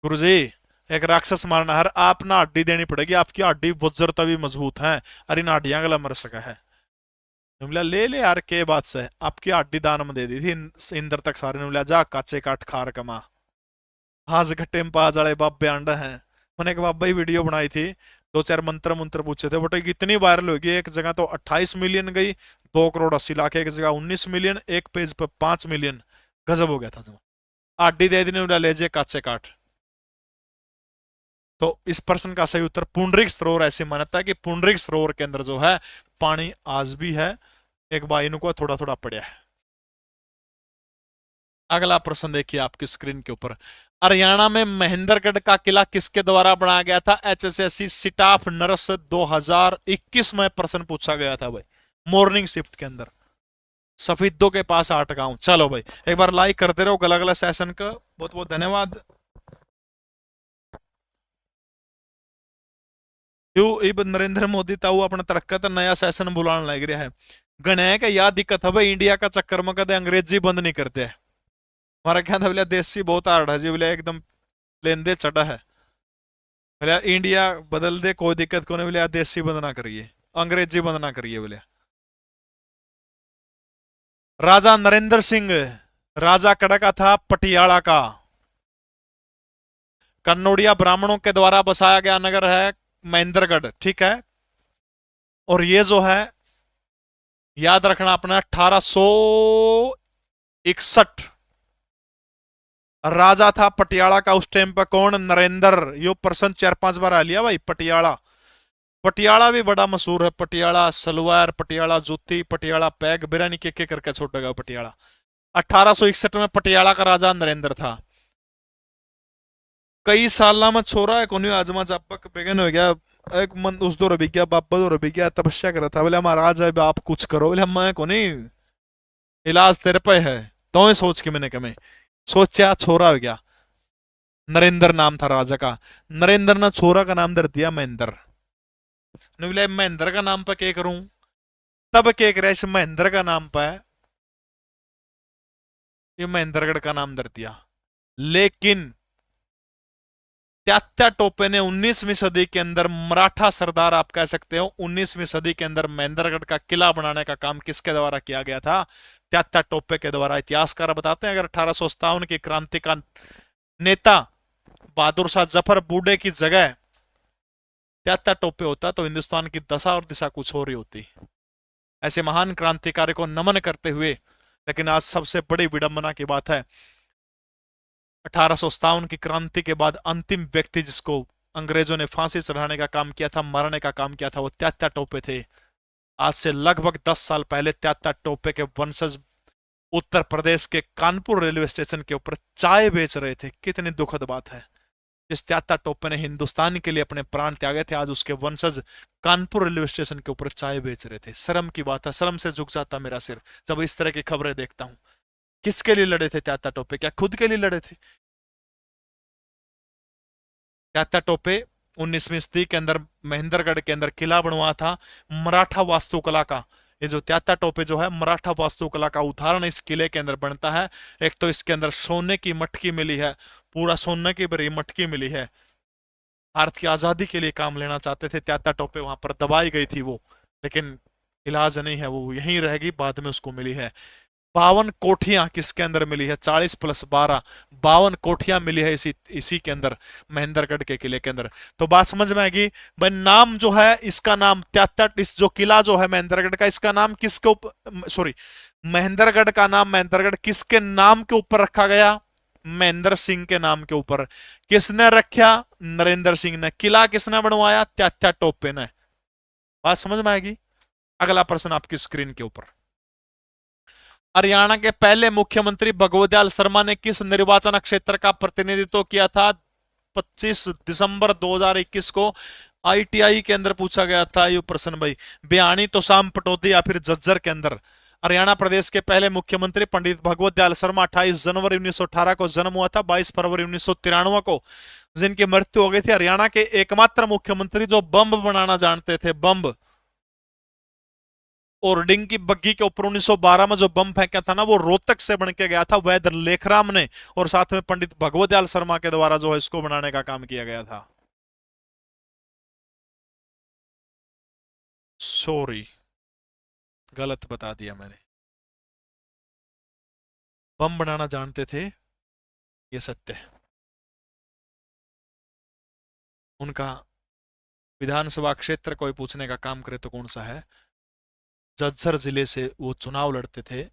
A: गुरु जी एक राक्षस मारना है, आप ना हड्डी देनी पड़ेगी, आपकी हड्डी वज्र तभी मजबूत है, अरे ना हड्डियां गला मर सका है। बोला ले ले यार के बात से, आपकी हड्डी दान में दे दी थी इंद्र तक सारे ने। बोला जा काचे काट खार कमा, हाज घट्टे में पाज वाले बाबे अंडा है। मैंने एक बाबा ही वीडियो बनाई थी, 2-4 मंत्र मंत्र पूछे थे, बट इतनी वायरल होगी। एक जगह तो 28 मिलियन गई, 2 करोड़ 80 लाख, एक जगह 19 मिलियन, एक पेज पर 5 मिलियन, गजब हो गया था। हड्डी दे दी, ले जे काचे काट। तो इस प्रश्न का सही उत्तर पुंडरीक सरोवर। ऐसी मान्यता है कि पुंडरीक सरोवर के अंदर जो है पानी आज भी है। एक बार इनको थोड़ा थोड़ा पड़ा है। अगला प्रश्न देखिए आपकी स्क्रीन के ऊपर। हरियाणा में महेंद्रगढ़ का किला किसके द्वारा बनाया गया था? HSSC स्टाफ नर्स 2021 में प्रश्न पूछा गया था भाई, मॉर्निंग शिफ्ट के अंदर। सफेदों के पास 8 गांव। चलो भाई, एक बार लाइक करते रहो, गला गला सेशन का बहुत बहुत धन्यवाद। यो इब नरेंद्र मोदी ताऊ अपना तड़का तो नया सेशन बुलाने लग रहा है। गणे का याद दिक्कत है भाई, इंडिया का चक्कर में कदे अंग्रेजी बंद नहीं करते है। हमारा क्या था बोले, देसी बहुत हार्ड है जी बोले, एकदम लेंदे चढ़ा है बोले। इंडिया बदल दे कोई दिक्कत को नहीं बोले, देसी बंद ना करिए, अंग्रेजी बंद ना करिए बोले। राजा नरेंद्र सिंह, राजा कड़ा का था पटियाला का। कन्नौड़िया ब्राह्मणों के द्वारा बसाया गया नगर है महेंद्रगढ़, ठीक है। और ये जो है याद रखना अपना 1861 राजा था पटियाला का उस टाइम पर। कौन? नरेंद्र। यो प्रश्न 4-5 बार आ लिया भाई। पटियाला, पटियाला भी बड़ा मशहूर है। पटियाला सलवार, पटियाला जूती, पटियाला पैग, बिरानी के करके छोटेगा पटियाला। 1861 में पटियाला का राजा नरेंद्र था। कई साल में छोरा है कोनी आजमा जापक बेगन हो गया। एक मन उस दौर भी गया, बाबा दौर भी गया, तपस्या कर रहा था बोले महाराज है आप कुछ करो। बोले मैं कोनी, इलाज तेरे पे है। तो ही सोच के मैंने कहा, सोचा छोरा हो गया। नरेंद्र नाम था राजा का। नरेंद्र ने छोरा का नाम दे दिया महेंद्र। बोले महेंद्र का नाम पे क्या करूं? तब क्या करे, इस महेंद्र का नाम पे ये महेंद्रगढ़ का नाम दे दिया। लेकिन तात्या टोपे ने 19वीं सदी के अंदर, मराठा सरदार आप कह सकते हो, 19वीं सदी के अंदर महेंद्रगढ़ का किला बनाने का काम किसके द्वारा किया गया था? तात्या टोपे के द्वारा। इतिहासकार बताते हैं अगर 1857 की क्रांति का नेता बहादुर शाह जफर बूढ़े की जगह तात्या टोपे होता तो हिंदुस्तान की दशा और दिशा कुछ हो रही होती। ऐसे महान क्रांतिकारी को नमन करते हुए, लेकिन आज सबसे बड़ी विडंबना की बात है 1857 की क्रांति के बाद अंतिम व्यक्ति जिसको अंग्रेजों ने फांसी चढ़ाने का काम किया था, मारने का काम किया था, वो तात्या टोपे थे। आज से लगभग 10 साल पहले तात्या टोपे के वंशज उत्तर प्रदेश के कानपुर रेलवे स्टेशन के ऊपर चाय बेच रहे थे। कितनी दुखद बात है। जिस तात्या टोपे ने हिंदुस्तान के लिए अपने प्राण त्यागे थे, आज उसके वंशज कानपुर रेलवे स्टेशन के ऊपर चाय बेच रहे थे। शर्म की बात है, शर्म से झुक जाता मेरा सिर जब इस तरह की खबरें देखता हूं। किसके लिए लड़े थे तात्या टोपे? क्या खुद के लिए लड़े थे? तात्या टोपे 19वीं सदी के अंदर महेंद्रगढ़ के अंदर किला बनवा था मराठा वास्तुकला का। ये जो तात्या टोपे जो है, मराठा वास्तुकला का उदाहरण इस किले के अंदर बनता है। एक तो इसके अंदर सोने की मटकी मिली है, पूरा सोने की बड़ी मटकी मिली है। भारत की आजादी के लिए काम लेना चाहते थे तात्या टोपे, वहां पर दबाई गई थी वो, लेकिन इलाज नहीं है, वो यहीं रहेगी, बाद में उसको मिली है। 52 कोठियां किसके अंदर मिली है? 40+12 52 कोठियां मिली है इसी के अंदर, महेंद्रगढ़ के किले के अंदर। तो बात समझ में आएगी भाई। नाम जो है इसका नाम त्यात्या, इस जो किला जो है महेंद्रगढ़ का, इसका नाम किसके ऊपर, सॉरी, महेंद्रगढ़ का नाम महेंद्रगढ़ किसके नाम के ऊपर रखा गया? महेंद्र सिंह के नाम के ऊपर। किसने रखा? नरेंद्र सिंह ने। किला किसने बनवाया? तात्या टोपे ने। बात समझ में आएगी। अगला प्रश्न आपकी स्क्रीन के ऊपर। हरियाणा के पहले मुख्यमंत्री भगवत दयाल शर्मा ने किस निर्वाचन क्षेत्र का प्रतिनिधित्व किया था? 25 दिसंबर 2021 को आईटीआई के अंदर पूछा गया था ये प्रश्न भाई। बिहानी, तोशाम, पटौदी या फिर झज्जर के अंदर। हरियाणा प्रदेश के पहले मुख्यमंत्री पंडित भगवत दयाल शर्मा 28 जनवरी 1918 को जन्म हुआ था। 22 फरवरी 1993 को जिनकी मृत्यु हो गई थी। हरियाणा के एकमात्र मुख्यमंत्री जो बम बनाना जानते थे, बम। और डिंग की बग्गी के ऊपर 1912 में जो बम फेंका था ना, वो रोहतक से बन के गया था वैद्य लेखराम ने, और साथ में पंडित भगवत दयाल शर्मा के द्वारा जो है इसको बनाने का काम किया गया था। सॉरी, गलत बता दिया मैंने। बम बनाना जानते थे, ये सत्य है। उनका विधानसभा क्षेत्र कोई पूछने का काम करे तो कौन सा है? झज्जर जिले से वो चुनाव लड़ते थे।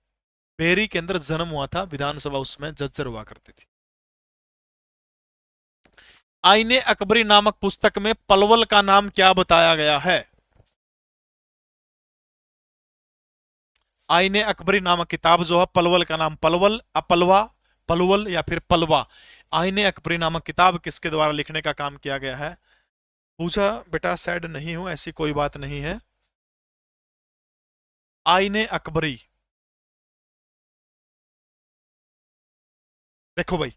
A: बेरी के अंदर जन्म हुआ था, विधानसभा उसमें झज्जर हुआ करती थी। आईने अकबरी नामक पुस्तक में पलवल का नाम क्या बताया गया है? आईने अकबरी नामक किताब जो है, पलवल का नाम, पलवल, अपलवा, पलवल या फिर पलवा। आईने अकबरी नामक किताब किसके द्वारा लिखने का काम किया गया है? पूछा बेटा, सैड नहीं हूं, ऐसी कोई बात नहीं है। आईने अकबरी देखो भाई,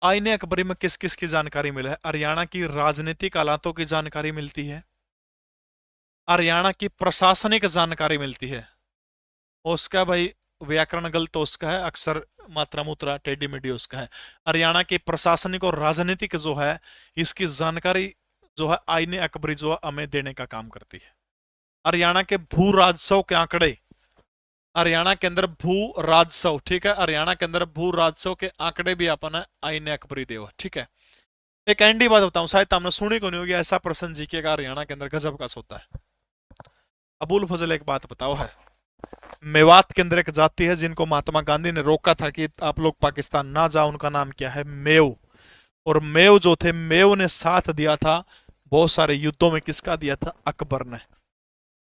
A: आईने अकबरी में किस किस की जानकारी मिला है? हरियाणा की राजनीतिक हालातों की जानकारी मिलती है, हरियाणा की प्रशासनिक जानकारी मिलती है, उसका भाई व्याकरण गलत तो उसका है, अक्सर मात्रा मूत्रा टेढ़ी मेढ़ी उसका है। हरियाणा की प्रशासनिक और राजनीतिक जो है इसकी जानकारी जो है आईने अकबरी जो है हमें देने का काम करती है। हरियाणा के भू राजस्व के आंकड़े, हरियाणा के अंदर भू राजस्व, ठीक है, हरियाणा के अंदर भू राजस्व के आंकड़े भी अपन है आईने अकबरी देव, ठीक है। एक एंडी बात बताऊं, शायद आपने सुनी को नहीं होगी, ऐसा प्रश्न जीके का हरियाणा के अंदर गजब का होता है। अबुल फजल एक बात बताओ है, मेवात के अंदर एक जाति है जिनको महात्मा गांधी ने रोका था कि आप लोग पाकिस्तान ना जाओ, उनका नाम क्या है? मेव। और मेव जो थे, मेव ने साथ दिया था बहुत सारे युद्धों में, किसका दिया था? अकबर ने।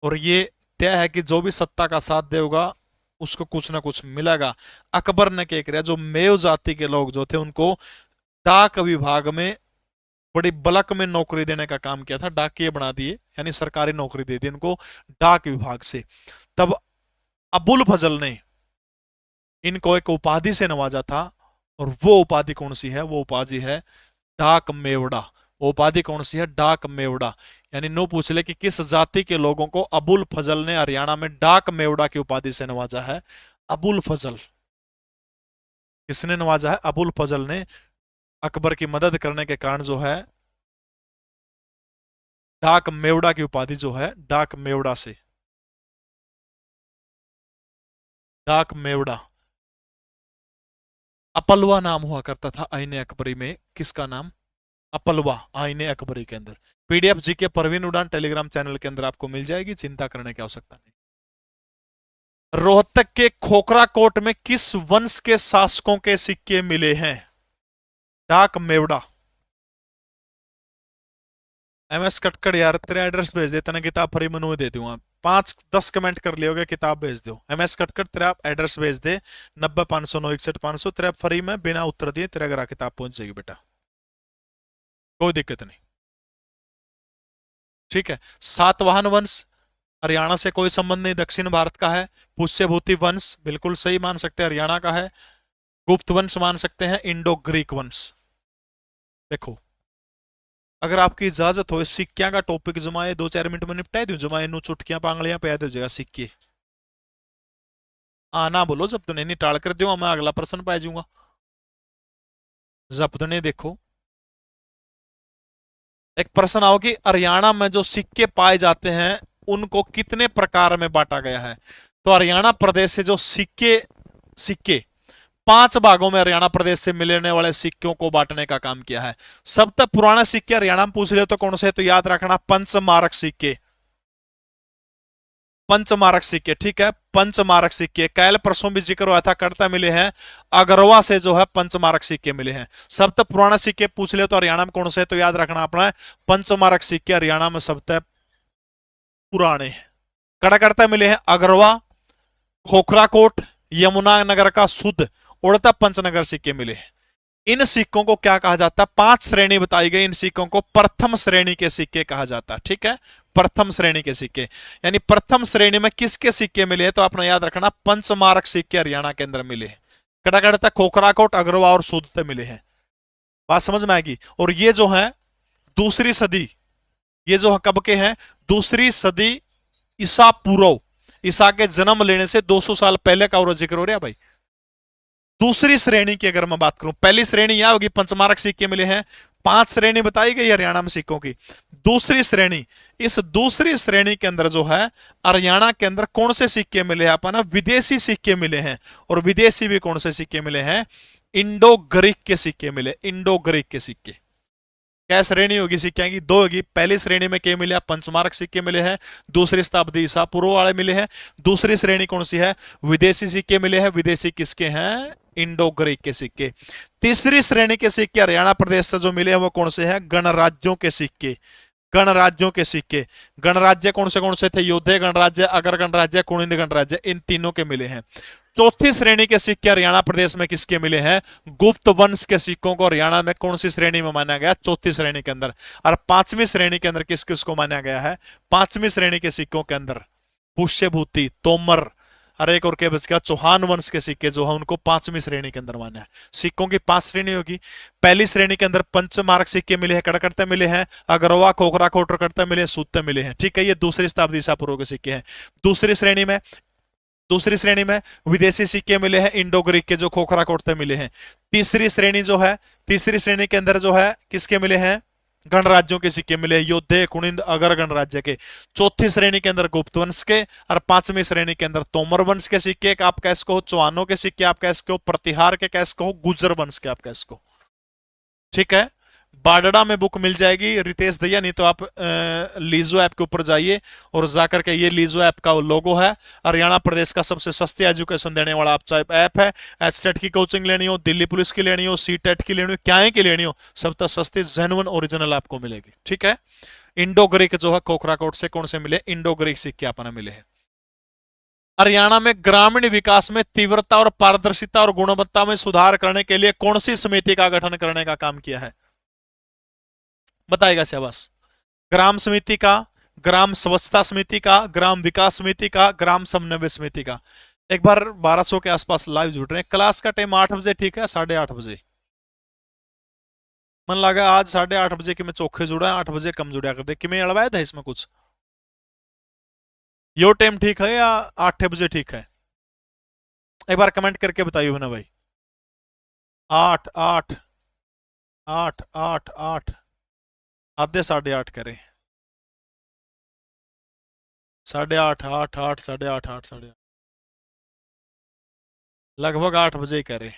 A: और ये तय है कि जो भी सत्ता का साथ देगा उसको कुछ ना कुछ मिलेगा। अकबर ने क्या किया, जो मेव जाति के लोग जो थे उनको डाक विभाग में बड़ी बलक में नौकरी देने का काम किया था, डाकिये बना दिए, यानी सरकारी नौकरी दे दी उनको डाक विभाग से। तब अबुल फजल ने इनको एक उपाधि से नवाजा था, और वो उपाधि कौन सी है? वो उपाधि है डाक मेवड़ा। वो उपाधि कौन सी है? डाक मेवड़ा। यानी नो पूछ ले कि किस जाति के लोगों को अबुल फजल ने हरियाणा में डाक मेवड़ा की उपाधि से नवाजा है? अबुल फजल। किसने नवाजा है? अबुल फजल ने। अकबर की मदद करने के कारण जो है डाक मेवड़ा की उपाधि जो है, डाक मेवड़ा से, डाक मेवड़ा। अपलवा नाम हुआ करता था आईने अकबरी में, किसका नाम? अपलवा, आईने अकबरी के अंदर। पीडीएफ जीके परवीन उड़ान टेलीग्राम चैनल के अंदर आपको मिल जाएगी, चिंता करने की आवश्यकता नहीं। रोहतक के खोखरा कोट में किस वंश के शासकों के सिक्के मिले हैं? डाक मेवड़ा। एमएस कटकड़ यार, तेरा एड्रेस भेज देता ना, किताब फ्री में दे दूंगा। 5-10 कमेंट कर लियोगे, किताब भेज दो। एमएस कटकड़ तेरा एड्रेस भेज दे, 90 509 61 500, तेरा फ्री में बिना उत्तर दिए तेरा घर किताब पहुंच जाएगी बेटा, कोई दिक्कत नहीं, ठीक है। सातवाहन वंश हरियाणा से कोई संबंध नहीं, दक्षिण भारत का है। पुष्यभूति वंश बिल्कुल सही मान सकते हैं, हरियाणा का है। गुप्त वंश मान सकते हैं, इंडो ग्रीक वंश। देखो, अगर आपकी इजाजत हो, सिक्कियां का टॉपिक जमाए 2-4 मिनट में निपटाए दू, जमाए नु चुटकियां पांगलियां पे हो जाएगा सिक्के। आना बोलो, जब तुमने नहीं टाल कर दो, मैं अगला प्रश्न पाए जाऊंगा। जब तुमने देखो, एक प्रश्न आओ कि हरियाणा में जो सिक्के पाए जाते हैं उनको कितने प्रकार में बांटा गया है? तो हरियाणा प्रदेश से जो सिक्के सिक्के 5 भागों में हरियाणा प्रदेश से मिलने वाले सिक्कों को बांटने का काम किया है। सबसे पुराने सिक्के हरियाणा में पूछ रहे हो तो कौन से? तो याद रखना, पंचमारक सिक्के। पंचमारक सिक्के, ठीक है, पंचमारक सिक्के। कैल परसों भी जिक्र हुआ था, करता मिले हैं अगरवा से जो है पंचमारक सिक्के मिले हैं। सबसे पुराना सिक्के पूछ ले तो हरियाणा में कौन से? तो याद रखना अपना, पंचमारक सिक्के हरियाणा में सबसे पुराने हैं। कड़ा करता मिले हैं अगरवा, खोखराकोट, यमुनानगर का शुद्ध, उड़ता पंचनगर सिक्के मिले हैं। इन सिक्कों को क्या कहा जाता है? 5 श्रेणी बताई गई, इन सिक्कों को प्रथम श्रेणी के सिक्के कहा जाता है, ठीक है, प्रथम श्रेणी के सिक्के। यानी प्रथम श्रेणी में किसके सिक्के मिले हैं? तो आपने याद रखना, पंचमारक सिक्के हरियाणा के अंदर मिले हैं। कड़ा कड़ा खोखराकोट, अग्रवा और शुद्ध मिले हैं। बात समझ में आएगी। और ये जो है दूसरी सदी, ये जो कब के हैं? दूसरी सदी ईसा पूर्व, ईसा के जन्म लेने से 200 साल पहले का और जिक्र हो रहा है भाई। दूसरी श्रेणी की अगर मैं बात करूं, पहली श्रेणी यह होगी पंचमारक सिक्के मिले हैं, 5 श्रेणी बताई गई हरियाणा में सिक्कों की। दूसरी श्रेणी, इस दूसरी श्रेणी के अंदर जो है हरियाणा के अंदर कौन से सिक्के मिले हैं? अपन विदेशी सिक्के मिले हैं। और विदेशी भी कौन से सिक्के मिले हैं? इंडो ग्रीक के सिक्के मिले, इंडो ग्रीक के सिक्के। क्या श्रेणी होगी सिक्के की? 2 होगी। पहली श्रेणी में क्या मिले? पंचमारक सिक्के मिले हैं, दूसरी शताब्दी ईसा पूर्व वाले मिले हैं। दूसरी श्रेणी कौन सी है? विदेशी सिक्के मिले हैं। विदेशी किसके हैं? इंडो ग्रीक के सिक्के। तीसरी श्रेणी के सिक्के हरियाणा प्रदेश से जो मिले हैं वो कौन से हैं? गणराज्यों के सिक्के, गणराज्यों के सिक्के। गणराज्य कौन से थे? योद्धे गणराज्य, अगर गणराज्य, कुणिंद गणराज्य, इन तीनों के मिले हैं। चौथी श्रेणी के सिक्के हरियाणा प्रदेश में किसके मिले हैं? गुप्त वंश के सिक्कों को हरियाणा में कौन सी श्रेणी में माना गया? चौथी श्रेणी के अंदर। और 5वीं श्रेणी के अंदर किस किस को माना गया है? 5वीं श्रेणी के सिक्कों के अंदर पुष्यभूति, तोमर, और एक और क्या बच गया, चौहान वंश के सिक्के जो है उनको पांचवी श्रेणी के अंदर माना है। सिक्कों की 5 श्रेणी होगी। पहली श्रेणी के अंदर पंचमार्क सिक्के मिले हैं, कड़कड़ते मिले हैं, अगरवा खोखरा कोटर करते मिले, सूत्ते मिले हैं। ठीक है, ये दूसरी शताब्दी ईसा पूर्व के सिक्के हैं। दूसरी श्रेणी में विदेशी सिक्के मिले हैं, इंडो ग्रीक के जो खोखरा कोटते मिले हैं। तीसरी श्रेणी के अंदर जो है किसके मिले हैं, गणराज्यों के सिक्के मिले, योद्धे कुनिंद अगर गणराज्य के। चौथी श्रेणी के अंदर गुप्त वंश के, और पांचवी श्रेणी के अंदर तोमर वंश के सिक्के आप कह सको, चौहानों के सिक्के आप कह सको, प्रतिहार के कह सको, गुर्जर वंश के आप कह सको। ठीक है, बाडड़ा में बुक मिल जाएगी रितेश भैया, नहीं तो आप लीजो ऐप के ऊपर जाइए और जाकर के, ये लीजो ऐप का लोगो है। हरियाणा प्रदेश का सबसे सस्ती एजुकेशन देने वाला आप चाहे ऐप है। एचटेट की कोचिंग लेनी हो, दिल्ली पुलिस की लेनी हो, सीटेट की लेनी हो, क्या की लेनी हो, सब तक सस्ती जेन्युइन ओरिजिनल आपको मिलेगी। ठीक है, इंडो ग्रीक जो है खोखरा कोट से कौन से मिले, इंडो ग्रीक सिक्के अपना मिले हैं। हरियाणा में ग्रामीण विकास में तीव्रता और पारदर्शिता और गुणवत्ता में सुधार करने के लिए कौन सी समिति का गठन करने का काम किया है, बताएगा शाबाश। ग्राम समिति का, ग्राम स्वच्छता समिति का, ग्राम विकास समिति का, ग्राम समन्वय समिति का। एक बार 1200 के आसपास लाइव जुड़ रहे हैं। क्लास का टाइम 8 बजे, ठीक है, 8:30 बजे। मन लगा आज 8:30 बजे कि मैं चौखे जुड़ा है, 8 बजे कम जुड़ा कर दे कि मैं अड़वाया था इसमें कुछ। यो टाइम ठीक है या 8 बजे ठीक है, एक बार कमेंट करके बताइए ना भाई। 8 8 8 8 8 आधे 8:30 करें, 8:30 8 8 8:30 8 8:30 लगभग 8 बजे करें।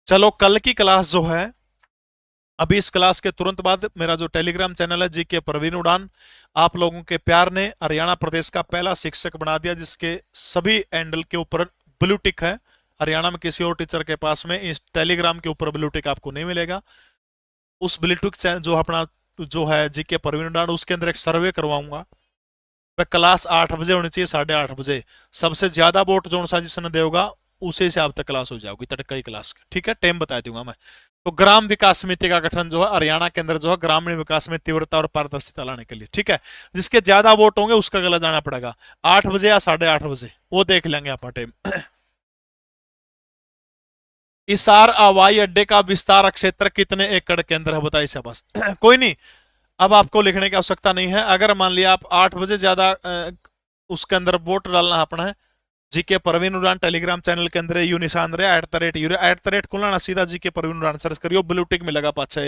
A: चलो कल की क्लास जो है, अभी इस क्लास के तुरंत बाद मेरा जो टेलीग्राम चैनल है जीके प्रवीण उड़ान, आप लोगों के प्यार ने हरियाणा प्रदेश का पहला शिक्षक बना दिया, जिसके सभी हैंडल के ऊपर ब्लू टिक है। हरियाणा में किसी और टीचर के पास में इस टेलीग्राम के ऊपर ब्लू टिक आपको नहीं मिलेगा। उस ब्लू टिक जो अपना जो है जीके प्रवीण उड़ान, उसके अंदर एक सर्वे करवाऊंगा। वह क्लास 8 बजे होनी चाहिए, 8:30 बजे। सबसे ज्यादा वोट जो सा जिसने देगा उसी से अब तक क्लास हो जाएगी, तड़का ही क्लास। ठीक है, टाइम बता दूंगा मैं। तो ग्राम विकास समिति का गठन जो है हरियाणा के अंदर जो है ग्रामीण विकास में तीव्रता और पारदर्शिता लाने के लिए। ठीक है, जिसके ज्यादा वोट होंगे उसका गला जाना पड़ेगा, 8 बजे या 8:30 बजे, वो देख लेंगे आप टाइम। इसार हवाई अड्डे का विस्तार क्षेत्र कितने एकड़ के अंदर है, बताइए शाबाश। कोई नहीं, अब आपको लिखने की आवश्यकता नहीं है। अगर मान लिया आप 8 बजे ज्यादा उसके अंदर वोट डालना अपना है, जीके प्रवीण उड़ान टेलीग्राम चैनल के अंदर यू निशान रहे @ खुलाना, सीधा जीके प्रवीण उड़ान सर्च करियो, ब्लू टिक मिलेगा पाछा।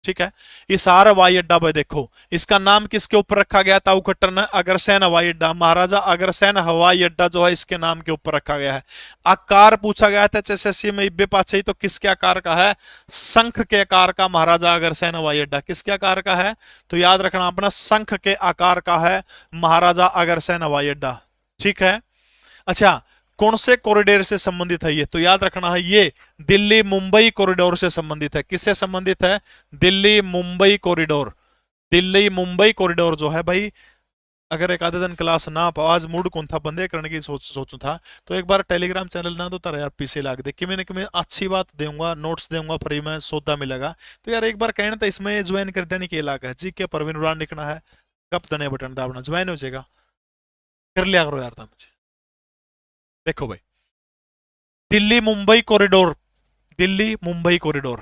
A: ठीक है, इसार हवाई अड्डा भाई देखो, इसका नाम किसके ऊपर रखा गया था, उकट्टर ने अग्रसेन हवाई अड्डा, महाराजा अग्रसेन हवाई अड्डा जो है इसके नाम के ऊपर रखा गया है। आकार पूछा गया था एसएससी में इब्बे पाछे, तो किसके आकार का है, शंख के आकार का महाराजा अग्रसेन हवाई अड्डा। किसके आकार का है, तो याद रखना अपना, शंख के आकार का है महाराजा अग्रसेन हवाई अड्डा। ठीक है, अच्छा कौन से कॉरिडोर से संबंधित है ये, तो याद रखना है ये दिल्ली मुंबई कॉरिडोर से संबंधित है। किससे संबंधित है, दिल्ली मुंबई कॉरिडोर। दिल्ली मुंबई कॉरिडोर जो है भाई, अगर एक आधे दिन क्लास ना पाओ, आज मूड कौन था बंदे करने की सोचू था, तो एक बार टेलीग्राम चैनल ना तो तारा यार पीछे लाग दे कि मैंने अच्छी बात दूंगा, नोट्स दूंगा फ्री में, सौदा मिलेगा। तो यार एक बार कहना था इसमें ज्वाइन कर देने की इलाका है, जी के प्रवीण उड़ान लिखना है, कब तने बटन दाबना, ज्वाइन हो जाएगा, कर लिया करो यार। मुझे देखो भाई, दिल्ली मुंबई कॉरिडोर, दिल्ली मुंबई कॉरिडोर।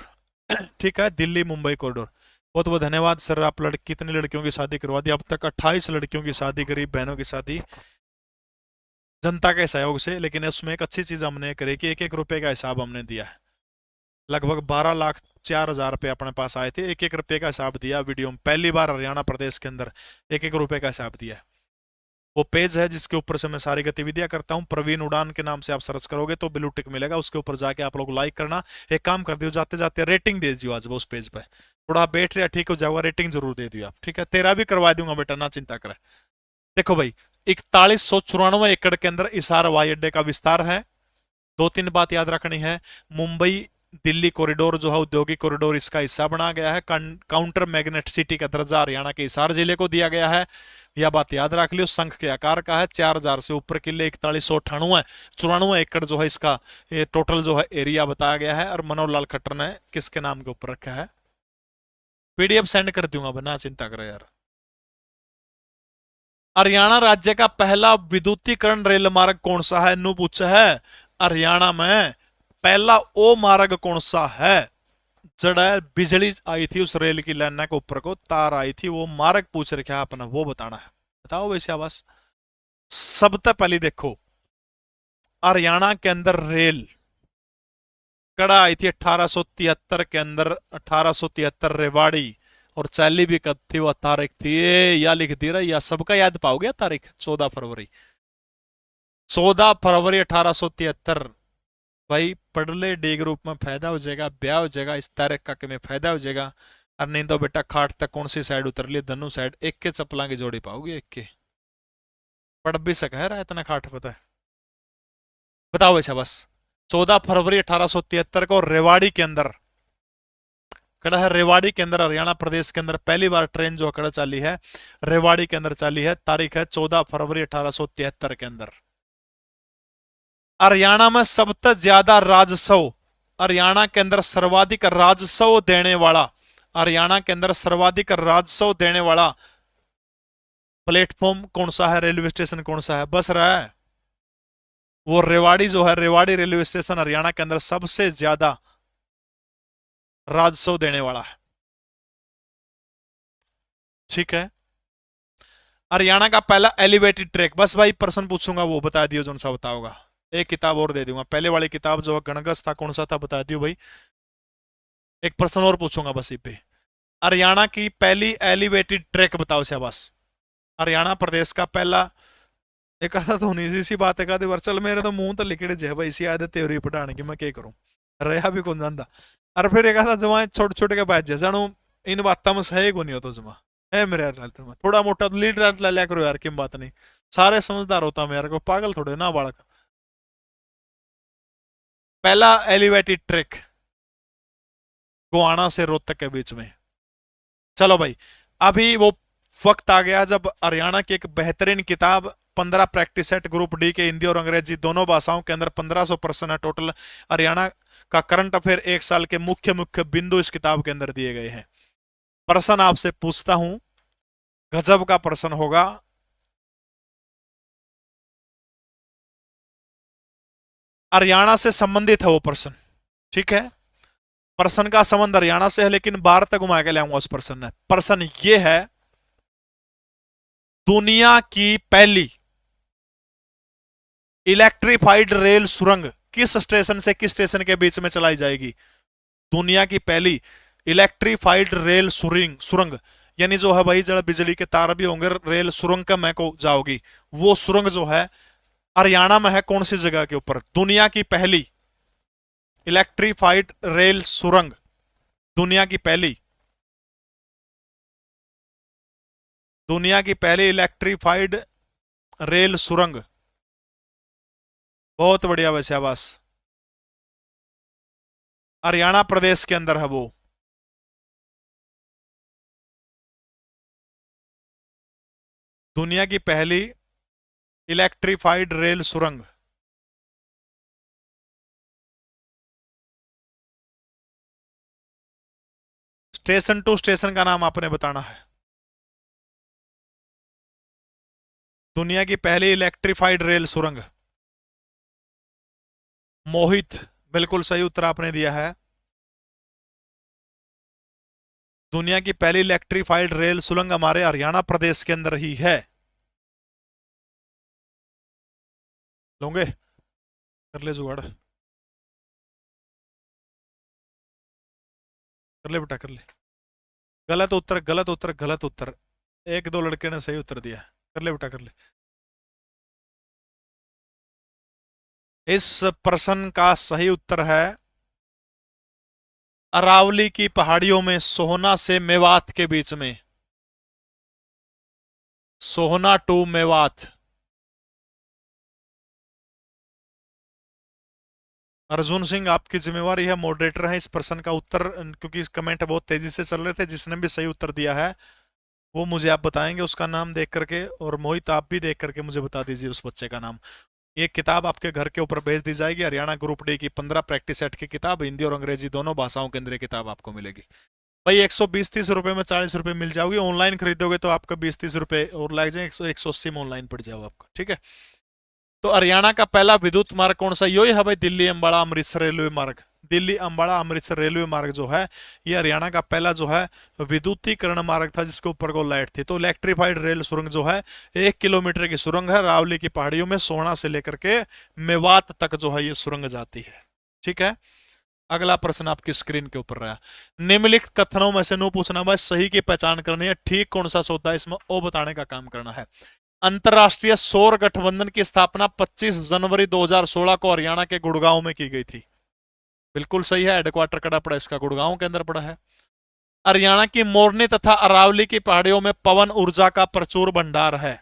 A: ठीक है, दिल्ली मुंबई कॉरिडोर। बहुत बहुत धन्यवाद सर, आप कितनी लड़कियों की शादी करवा दी, अब तक 28 लड़कियों की शादी करी, बहनों की शादी जनता के सहयोग से। लेकिन उसमें एक अच्छी चीज हमने करी कि 1-1 रुपए का हिसाब हमने दिया है। लगभग 12,04,000 रुपए अपने पास आए थे, 1-1 रुपए का हिसाब दिया वीडियो में। पहली बार हरियाणा प्रदेश के अंदर 1-1 रुपए का हिसाब दिया है। वो पेज है जिसके ऊपर से मैं सारी गतिविधियां करता हूं, प्रवीण उड़ान के नाम से आप सर्च करोगे तो ब्लू टिक मिलेगा, उसके ऊपर जाके आप लोग लाइक करना। एक काम कर दियो, जाते जाते रेटिंग दे दियो आज वो उस पेज पे, थोड़ा बैठ रहा ठीक हो जाएगा, रेटिंग जरूर दे दियो आप। ठीक है, तेरा भी करवा दूंगा बेटा, ना चिंता करे। देखो भाई, 4194 एकड़ के अंदर इसार हवाई अड्डे का विस्तार है। 2-3 बात याद रखनी है, मुंबई दिल्ली कॉरिडोर जो है औद्योगिक कॉरिडोर, इसका हिस्सा बना गया है। काउंटर मैग्नेट सिटी का दर्जा हरियाणा के हिसार जिले को दिया गया है, यह बात याद रख लियो। संख के आकार का है, 4000 से ऊपर किले, 4194 एकड़ जो है इसका ये टोटल जो है एरिया बताया गया है। और मनोहर लाल खट्टर ने किसके नाम के ऊपर रखा है, पीडीएफ सेंड कर दूंगा, बना चिंता करो यार। हरियाणा राज्य का पहला विद्युतीकरण रेल मार्ग कौन सा है? नु पूछा है हरियाणा में पहला ओ मार्ग कौन सा है? जड़ा बिजली आई थी उस रेल की लाइन के ऊपर को तार आई थी, वो मार्ग पूछ रखा है अपना, वो बताना है। बताओ वैसे आवाज। सबसे पहले देखो हरियाणा के अंदर रेल कड़ा आई थी 1873 के अंदर, 1873 रेवाड़ी, और चाली भी कब थी वो तारीख थी, या लिख दी रहा, या सबका याद पाओगे तारीख 14 फरवरी, 14 फरवरी 1873। भाई पढ़ ले, डी ग्रुप में फायदा हो जाएगा, ब्याह हो जाएगा, इस तारीख का में फायदा हो जाएगा। और नहीं तो बेटा खाट तक कौन सी साइड उतर ली, धनु साइड, एक के चप्पला की जोड़ी पाओगे, एक के पढ़ भी सका है इतना खाट पता है। बताओ वैसा बस। 14 फरवरी 1873 को रेवाड़ी के अंदर कड़ा है, रेवाड़ी के अंदर हरियाणा प्रदेश के अंदर पहली बार ट्रेन जो कड़ा चाली है, रेवाड़ी के अंदर चाली है, तारीख है 14 फरवरी 1873 के अंदर। हरियाणा में सबसे ज्यादा राजस्व, हरियाणा के अंदर सर्वाधिक राजस्व देने वाला, हरियाणा के अंदर सर्वाधिक राजस्व देने वाला प्लेटफॉर्म कौन सा है, रेलवे स्टेशन कौन सा है? बस रहा है वो रेवाड़ी जो है, रेवाड़ी रेलवे स्टेशन हरियाणा के अंदर सबसे ज्यादा राजस्व देने वाला है। ठीक है। हरियाणा का पहला एलिवेटेड ट्रैक, बस भाई प्रश्न पूछूंगा वो बता दियो जो सा बताओगा। एक किताब और दे दूंगा, पहले वाली किताब जो गणगस था कौन सा था बता दियो भाई। एक प्रश्न और पूछूंगा बस इस पे। हरियाणा की पहली एलिवेटेड ट्रैक बताओ शाबाश। हरियाणा प्रदेश का पहला, एक आधा तो नहीं सी बात है वर्ष, चल मेरे तो मुंह तो लिखड़े जे भाई इसी आदत तेरी पढ़ाने की, मैं क्या करूं, रहा भी कौन जानता। और फिर एक आधा जमा छोटे छोटे के बैच जानो इन बातों में सही को नहीं होता जमा है मेरे यार, थोड़ा मोटा लीड ले लिया करो यार, किम बात नहीं, सारे समझदार होता मैं यार, को पागल थोड़े ना बालक। पहला एलिवेटेड ट्रैक गोवाना से रोहतक के बीच में। चलो भाई, अभी वो वक्त आ गया जब हरियाणा की एक बेहतरीन किताब 15 प्रैक्टिस सेट ग्रुप डी के हिंदी और अंग्रेजी दोनों भाषाओं के अंदर 1500 प्रश्न है टोटल। हरियाणा का करंट अफेयर एक साल के मुख्य मुख्य बिंदु इस किताब के अंदर दिए गए हैं। प्रश्न आपसे पूछता हूं, गजब का प्रश्न होगा। हरियाणा से संबंधित है वो प्रश्न, ठीक है। प्रश्न का संबंध हरियाणा से है, लेकिन बाहर तक घुमा के लाऊंगा उस प्रश्न में। प्रश्न ये है, दुनिया की पहली इलेक्ट्रिफाइड रेल सुरंग किस स्टेशन से किस स्टेशन के बीच में चलाई जाएगी? दुनिया की पहली इलेक्ट्रिफाइड रेल सुरंग यानी जो है भाई जरा बिजली के तार भी होंगे, रेल सुरंग का मैं को जाओगी, वो सुरंग जो है हरियाणा में है, कौन सी जगह के ऊपर? दुनिया की पहली इलेक्ट्रिफाइड रेल सुरंग, दुनिया की पहली, दुनिया की पहली इलेक्ट्रिफाइड रेल सुरंग। बहुत बढ़िया वैसे आवास, हरियाणा प्रदेश के अंदर है वो। दुनिया की पहली इलेक्ट्रिफाइड रेल सुरंग। स्टेशन टू स्टेशन का नाम आपने बताना है। दुनिया की पहली इलेक्ट्रिफाइड रेल सुरंग। मोहित, बिल्कुल सही उत्तर आपने दिया है। दुनिया की पहली इलेक्ट्रिफाइड रेल सुरंग हमारे हरियाणा प्रदेश के अंदर ही है। लोगे कर ले जुगाड़, कर ले बेटा कर ले। गलत उत्तर गलत उत्तर गलत उत्तर, एक दो लड़के ने सही उत्तर दिया, कर ले बेटा कर ले। इस प्रश्न का सही उत्तर है अरावली की पहाड़ियों में, सोहना से मेवात के बीच में, सोहना टू मेवात। अर्जुन सिंह आपकी जिम्मेवारी है, मॉडरेटर है, इस प्रश्न का उत्तर, क्योंकि कमेंट बहुत तेजी से चल रहे थे, जिसने भी सही उत्तर दिया है वो मुझे आप बताएंगे उसका नाम देख करके, और मोहित आप भी देख करके मुझे बता दीजिए उस बच्चे का नाम। ये किताब आपके घर के ऊपर भेज दी जाएगी, हरियाणा ग्रुप डी की 15 प्रैक्टिस सेट की किताब, हिंदी और अंग्रेजी दोनों भाषाओं के अंदर किताब आपको मिलेगी। भाई 120-130 रुपए में 40 रुपए मिल जाओगी, ऑनलाइन खरीदोगे तो आपका 20-30 रुपए और लग जाए, 100-180 में ऑनलाइन पड़ जाओ आपका, ठीक है। तो हरियाणा का पहला विद्युत मार्ग कौन सा, यो है भाई दिल्ली अम्बाड़ा अमृतसर रेलवे मार्ग। दिल्ली अम्बाड़ा अमृतसर रेलवे मार्ग जो है, ये हरियाणा का पहला जो है विद्युतीकरण मार्ग था, जिसके ऊपर को लाइट थी। तो इलेक्ट्रीफाइड रेल सुरंग जो है 1 किलोमीटर की सुरंग है, रावली की पहाड़ियों में सोहना से लेकर के मेवात तक जो है ये सुरंग जाती है, ठीक है। अगला प्रश्न आपकी स्क्रीन के ऊपर रहा, निम्नलिखित कथनों में से नो पूछना भाई, सही की पहचान करनी है, ठीक कौन सा होता है, इसमें ओ बताने का काम करना है। अंतरराष्ट्रीय सौर गठबंधन की स्थापना 25 जनवरी 2016 को हरियाणा के गुड़गांव में की गई थी। बिल्कुल सही है, हेडक्वार्टर कड़ा पड़ा इसका गुड़गांव के अंदर पड़ा है। हरियाणा की मोरनी तथा अरावली की पहाड़ियों में पवन ऊर्जा का प्रचुर भंडार है,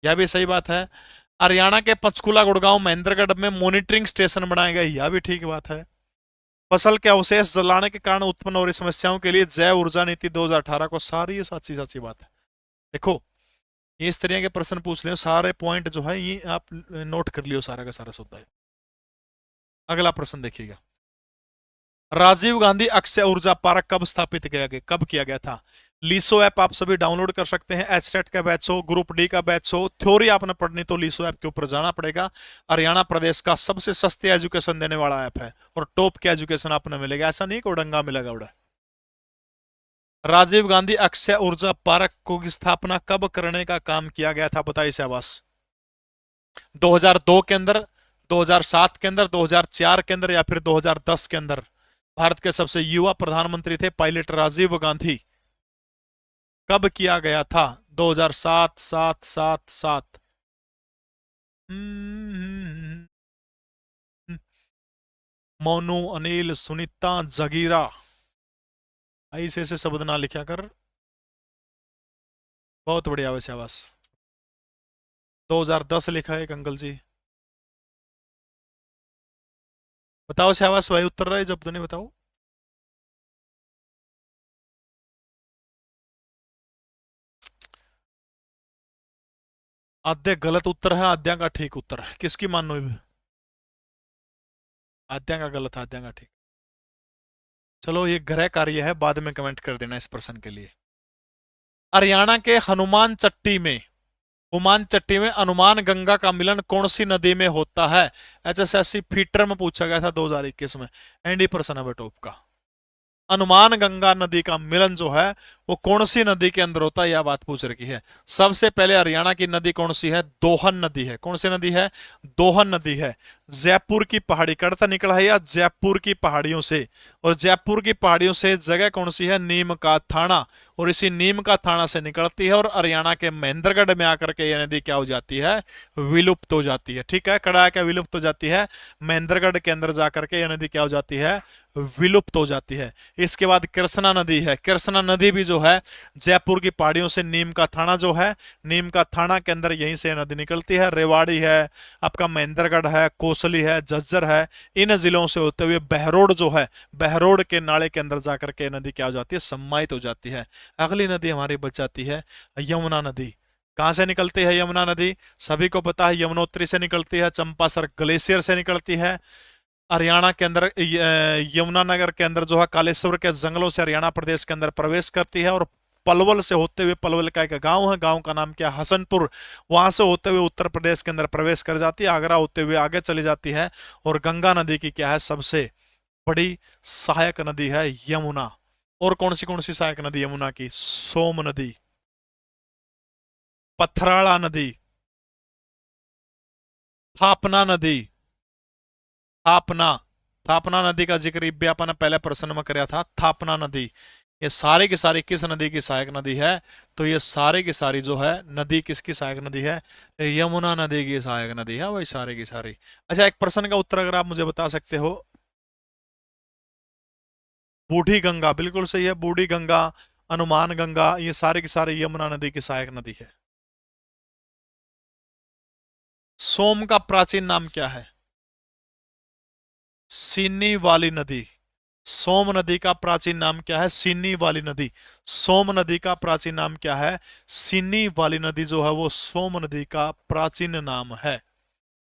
A: यह भी सही बात है। हरियाणा के पंचकुला गुड़गांव महेंद्रगढ़ में मॉनिटरिंग स्टेशन बनाए गए, यह भी ठीक बात है। फसल के अवशेष जलाने के कारण उत्पन्न हो रही समस्याओं के लिए जैव ऊर्जा नीति 2018 को, सारी ये सच्ची सच्ची बात है। देखो ये इस तरह के प्रश्न पूछ लियो, सारे पॉइंट जो है ये आप नोट कर लियो, सारा का सारा होता है। अगला प्रश्न देखिएगा, राजीव गांधी अक्षय ऊर्जा पार्क कब स्थापित किया गया, कब किया गया था। लीसो ऐप आप सभी डाउनलोड कर सकते हैं, एचटेट का बैच हो, ग्रुप डी का बैच हो, थ्योरी आपने पढ़नी तो लीसो ऐप के ऊपर जाना पड़ेगा। हरियाणा प्रदेश का सबसे सस्ते एजुकेशन देने वाला ऐप है और टॉप के एजुकेशन आपने मिलेगा, ऐसा नहीं कोई डंगा मिलेगा उड़ा। राजीव गांधी अक्षय ऊर्जा पार्क को स्थापना कब करने का काम किया गया था, बताइए शाबाश। 2002 के अंदर, 2007 के अंदर, 2004 के अंदर या फिर 2010 के अंदर। भारत के सबसे युवा प्रधानमंत्री थे पायलट राजीव गांधी। कब किया गया था, 2007, 7, 7, 7। मोनू, अनिल, सुनीता, जगीरा, ऐसे ऐसे शब्द ना लिखा कर, बहुत बढ़िया वैसे आवास। 2010 लिखा है एक अंकल जी, बताओ शाबाश भाई, उत्तर रहे जब तो नहीं बताओ। आद्य गलत उत्तर है, आद्या का ठीक उत्तर है, किसकी मान लो, आद्या का गलत है, आद्या का ठीक। चलो ये गृह कार्य है, बाद में कमेंट कर देना इस प्रश्न के लिए। हरियाणा के हनुमान चट्टी में, हनुमान चट्टी में अनुमान गंगा का मिलन कौन सी नदी में होता है। एचएसएससी फीटर में पूछा गया था 2021 में, एनडी प्रश्न है टॉप का। अनुमान गंगा नदी का मिलन जो है वो कौन सी नदी के अंदर होता है, यह बात पूछ रखी है। सबसे पहले हरियाणा की नदी कौन सी है, दोहन नदी है। कौन सी नदी है, दोहन नदी है। जयपुर की पहाड़ी कड़ता निकला है या जयपुर की पहाड़ियों से, और जयपुर की पहाड़ियों से जगह कौन सी है, नीम का थाना, और इसी नीम का थाना से निकलती है और हरियाणा के महेंद्रगढ़ में आकर के यह नदी क्या हो जाती है, विलुप्त हो जाती है। ठीक है, कड़ा क्या विलुप्त हो जाती है, महेंद्रगढ़ के अंदर जाकर के यह नदी क्या हो जाती है, विलुप्त हो जाती है। इसके बाद कृष्णा नदी है, कृष्णा नदी भी जो है जयपुर की पहाड़ियों से नीम का थाना जो है, नीम का थाना के अंदर यहीं से नदी निकलती है। रेवाड़ी है, आपका महेंद्रगढ़ है, कोसली है, झज्जर है, इन जिलों से होते हुए बहरोड जो है, बहरोड के नाले के अंदर जाकर के नदी क्या हो जाती है, सम्मानित हो जाती है। अगली नदी हमारी बच जाती है यमुना नदी। कहां से निकलती है यमुना नदी, सभी को पता है, यमुनोत्री से निकलती है, चंपासर ग्लेशियर से निकलती है। हरियाणा के अंदर यमुनानगर के अंदर जो है कालेश्वर के जंगलों से हरियाणा प्रदेश के अंदर प्रवेश करती है, और पलवल से होते हुए, पलवल का एक गांव है, गांव का नाम क्या है, हसनपुर, वहां से होते हुए उत्तर प्रदेश के अंदर प्रवेश कर जाती है, आगरा होते हुए आगे चली जाती है। और गंगा नदी की क्या है, सबसे बड़ी सहायक नदी है यमुना। और कौन सी सहायक नदी यमुना की, सोम नदी, पथराड़ा नदी, थापना नदी, थापना, थापना नदी का जिक्र भी अपन ने पहले प्रश्न में कराया था, थापना नदी। ये सारी की सारी किस नदी की सहायक नदी है, तो ये सारी की सारी जो है नदी किसकी सहायक नदी है, यमुना नदी की सहायक नदी है, वही सारी की सारी। अच्छा, एक प्रश्न का उत्तर अगर आप मुझे बता सकते हो, बूढ़ी गंगा, बिल्कुल सही है, बूढ़ी गंगा, अनुमान गंगा, ये सारे की सारे यमुना नदी की सहायक नदी है। सोम का प्राचीन नाम क्या है, सीनी वाली नदी। सोम नदी का प्राचीन नाम क्या है, सीनी वाली नदी। सोम नदी का प्राचीन नाम क्या है, सीनी वाली नदी जो है वो सोम नदी का प्राचीन नाम है।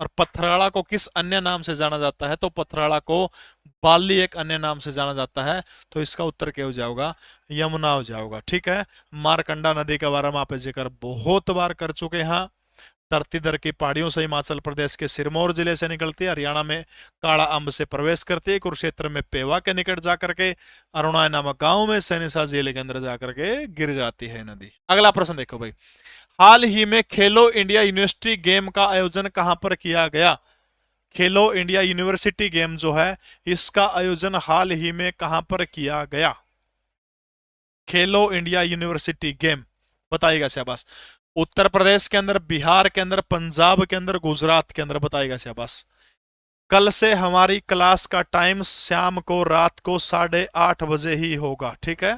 A: और पथराड़ा को किस अन्य नाम से जाना जाता है? तो पथराड़ा को बाली एक अन्य नाम से जाना जाता है। तो इसका उत्तर क्या हो जाएगा? यमुना हो जाएगा। ठीक है। मारकंडा नदी के बारे में आप जिक्र बहुत बार कर चुके हैं। धरतीधर की पहाड़ियों से हिमाचल प्रदेश के सिरमौर जिले से निकलती है, हरियाणा में काड़ा अंब से प्रवेश करती है, कुरुक्षेत्र में पेवा के निकट जाकर के अरुणाय नामक गांव में सैनिसा जिले के अंदर जाकर के गिर जाती है नदी। अगला प्रश्न देखो भाई, हाल ही में खेलो इंडिया यूनिवर्सिटी गेम का आयोजन कहां पर किया गया? खेलो इंडिया यूनिवर्सिटी गेम जो है इसका आयोजन हाल ही में कहां पर किया गया? खेलो इंडिया यूनिवर्सिटी गेम बताइएगा शाबाश। उत्तर प्रदेश के अंदर, बिहार के अंदर, पंजाब के अंदर, गुजरात के अंदर, बताइएगा शाबाश। कल से हमारी क्लास का टाइम शाम को रात को 8:30 बजे ही होगा। ठीक है,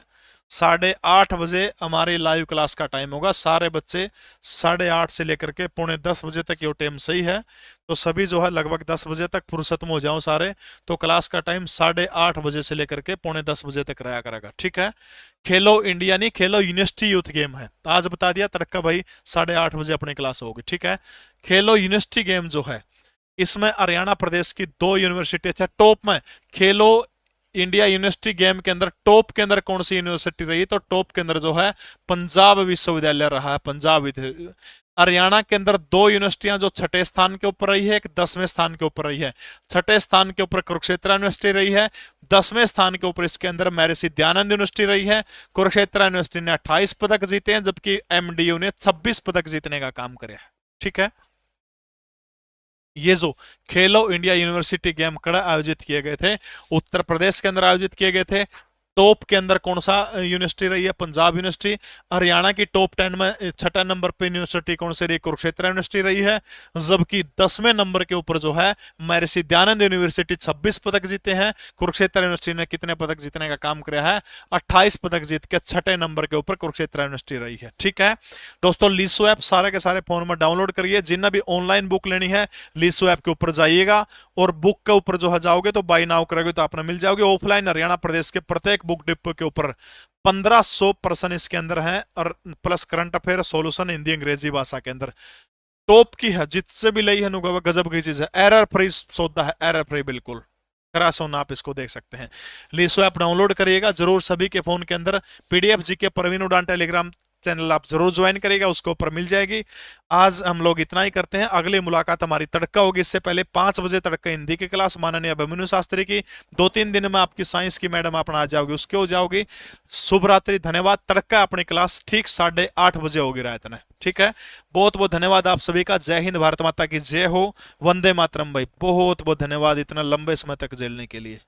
A: 8:30 बजे हमारी लाइव क्लास का टाइम होगा। सारे बच्चे 8:30 से लेकर के 9:45 बजे तक ये टाइम सही है। तो सभी जो है लगभग 10 बजे तक फुर्सत में हो जाओ सारे। तो क्लास का टाइम 8:30 बजे से लेकर के 9:45 बजे तक रहा करेगा। ठीक है, खेलो इंडिया नहीं, खेलो यूनिवर्सिटी यूथ गेम है। तो आज बता दिया तड़का भाई 8:30 बजे अपनी क्लास होगी। ठीक है, खेलो यूनिवर्सिटी गेम जो है इसमें हरियाणा प्रदेश की 2 यूनिवर्सिटी अच्छा टॉप में। खेलो इंडिया यूनिवर्सिटी गेम के अंदर टॉप के अंदर कौन सी यूनिवर्सिटी रही? तो टॉप के अंदर जो है पंजाब विश्वविद्यालय रहा है। पंजाब। हरियाणा के अंदर 2 यूनिवर्सिटियां जो 6ठे स्थान के ऊपर रही है, एक 10वें स्थान के ऊपर रही है। 6ठे स्थान के ऊपर कुरुक्षेत्र यूनिवर्सिटी रही है। 10वें स्थान के ऊपर इसके अंदर महर्षि दयानंद यूनिवर्सिटी रही है। कुरुक्षेत्र यूनिवर्सिटी ने 28 पदक जीते हैं, जबकि एमडीयू ने 26 पदक जीतने का काम किया है। ठीक है, ये जो खेलो इंडिया यूनिवर्सिटी गेम कड़ा आयोजित किए गए थे उत्तर प्रदेश के अंदर आयोजित किए गए थे। टॉप के अंदर कौन सा यूनिवर्सिटी रही है? पंजाब यूनिवर्सिटी। हरियाणा की टॉप 10 में 6ठे नंबर पे यूनिवर्सिटी कौन सी रही? कुरुक्षेत्र यूनिवर्सिटी रही है। जबकि 10वें नंबर के ऊपर जो है महर्षि दयानंद यूनिवर्सिटी 26 पदक जीते हैं। कुरुक्षेत्र यूनिवर्सिटी ने कितने पदक जीतने का काम किया है? 28 पदक जीत के 6ठे नंबर के ऊपर कुरुक्षेत्र यूनिवर्सिटी रही है। ठीक है दोस्तों, लीसो ऐप सारे के सारे फोन में डाउनलोड करिए। जिन्हें भी ऑनलाइन बुक लेनी है लीसो ऐप के ऊपर जाइएगा और बुक के ऊपर जो है जाओगे तो बाई नाउ करोगे तो आपने मिल जाओगे। ऑफलाइन हरियाणा प्रदेश के प्रत्येक बुक डिपो के ऊपर 1500 प्रश्न इसके अंदर है और plus current affair solution Hindi अंग्रेजी भाषा के अंदर टॉप की है। जिससे भी लई है गजब की चीज है। एरर फ्री सौदा है, एरर फ्री बिल्कुल करा सोना। आप इसको देख सकते हैं। लीसो ऐप डाउनलोड करिएगा जरूर। सभी के फोन के अंदर पीडीएफ जीके प्रवीण उड़ान टेलीग्राम चैनल आप जरूर ज्वाइन करिएगा, उसके ऊपर मिल जाएगी। आज हम लोग इतना ही करते हैं। अगली मुलाकात हमारी तड़का होगी। इससे पहले 5 बजे तड़का हिंदी की क्लास माननीय अभिमन्यु शास्त्री की। 2-3 दिन में आपकी साइंस की मैडम अपना आ जाओगी, उसके हो जाओगी। शुभ रात्रि, धन्यवाद। तड़का अपनी क्लास ठीक 8:30 बजे होगी रात में। ठीक है, बहुत बहुत धन्यवाद आप सभी का। जय हिंद, भारत माता की जय हो, वंदे मातरम भाई। बहुत बहुत धन्यवाद इतना लंबे समय तक झेलने के लिए।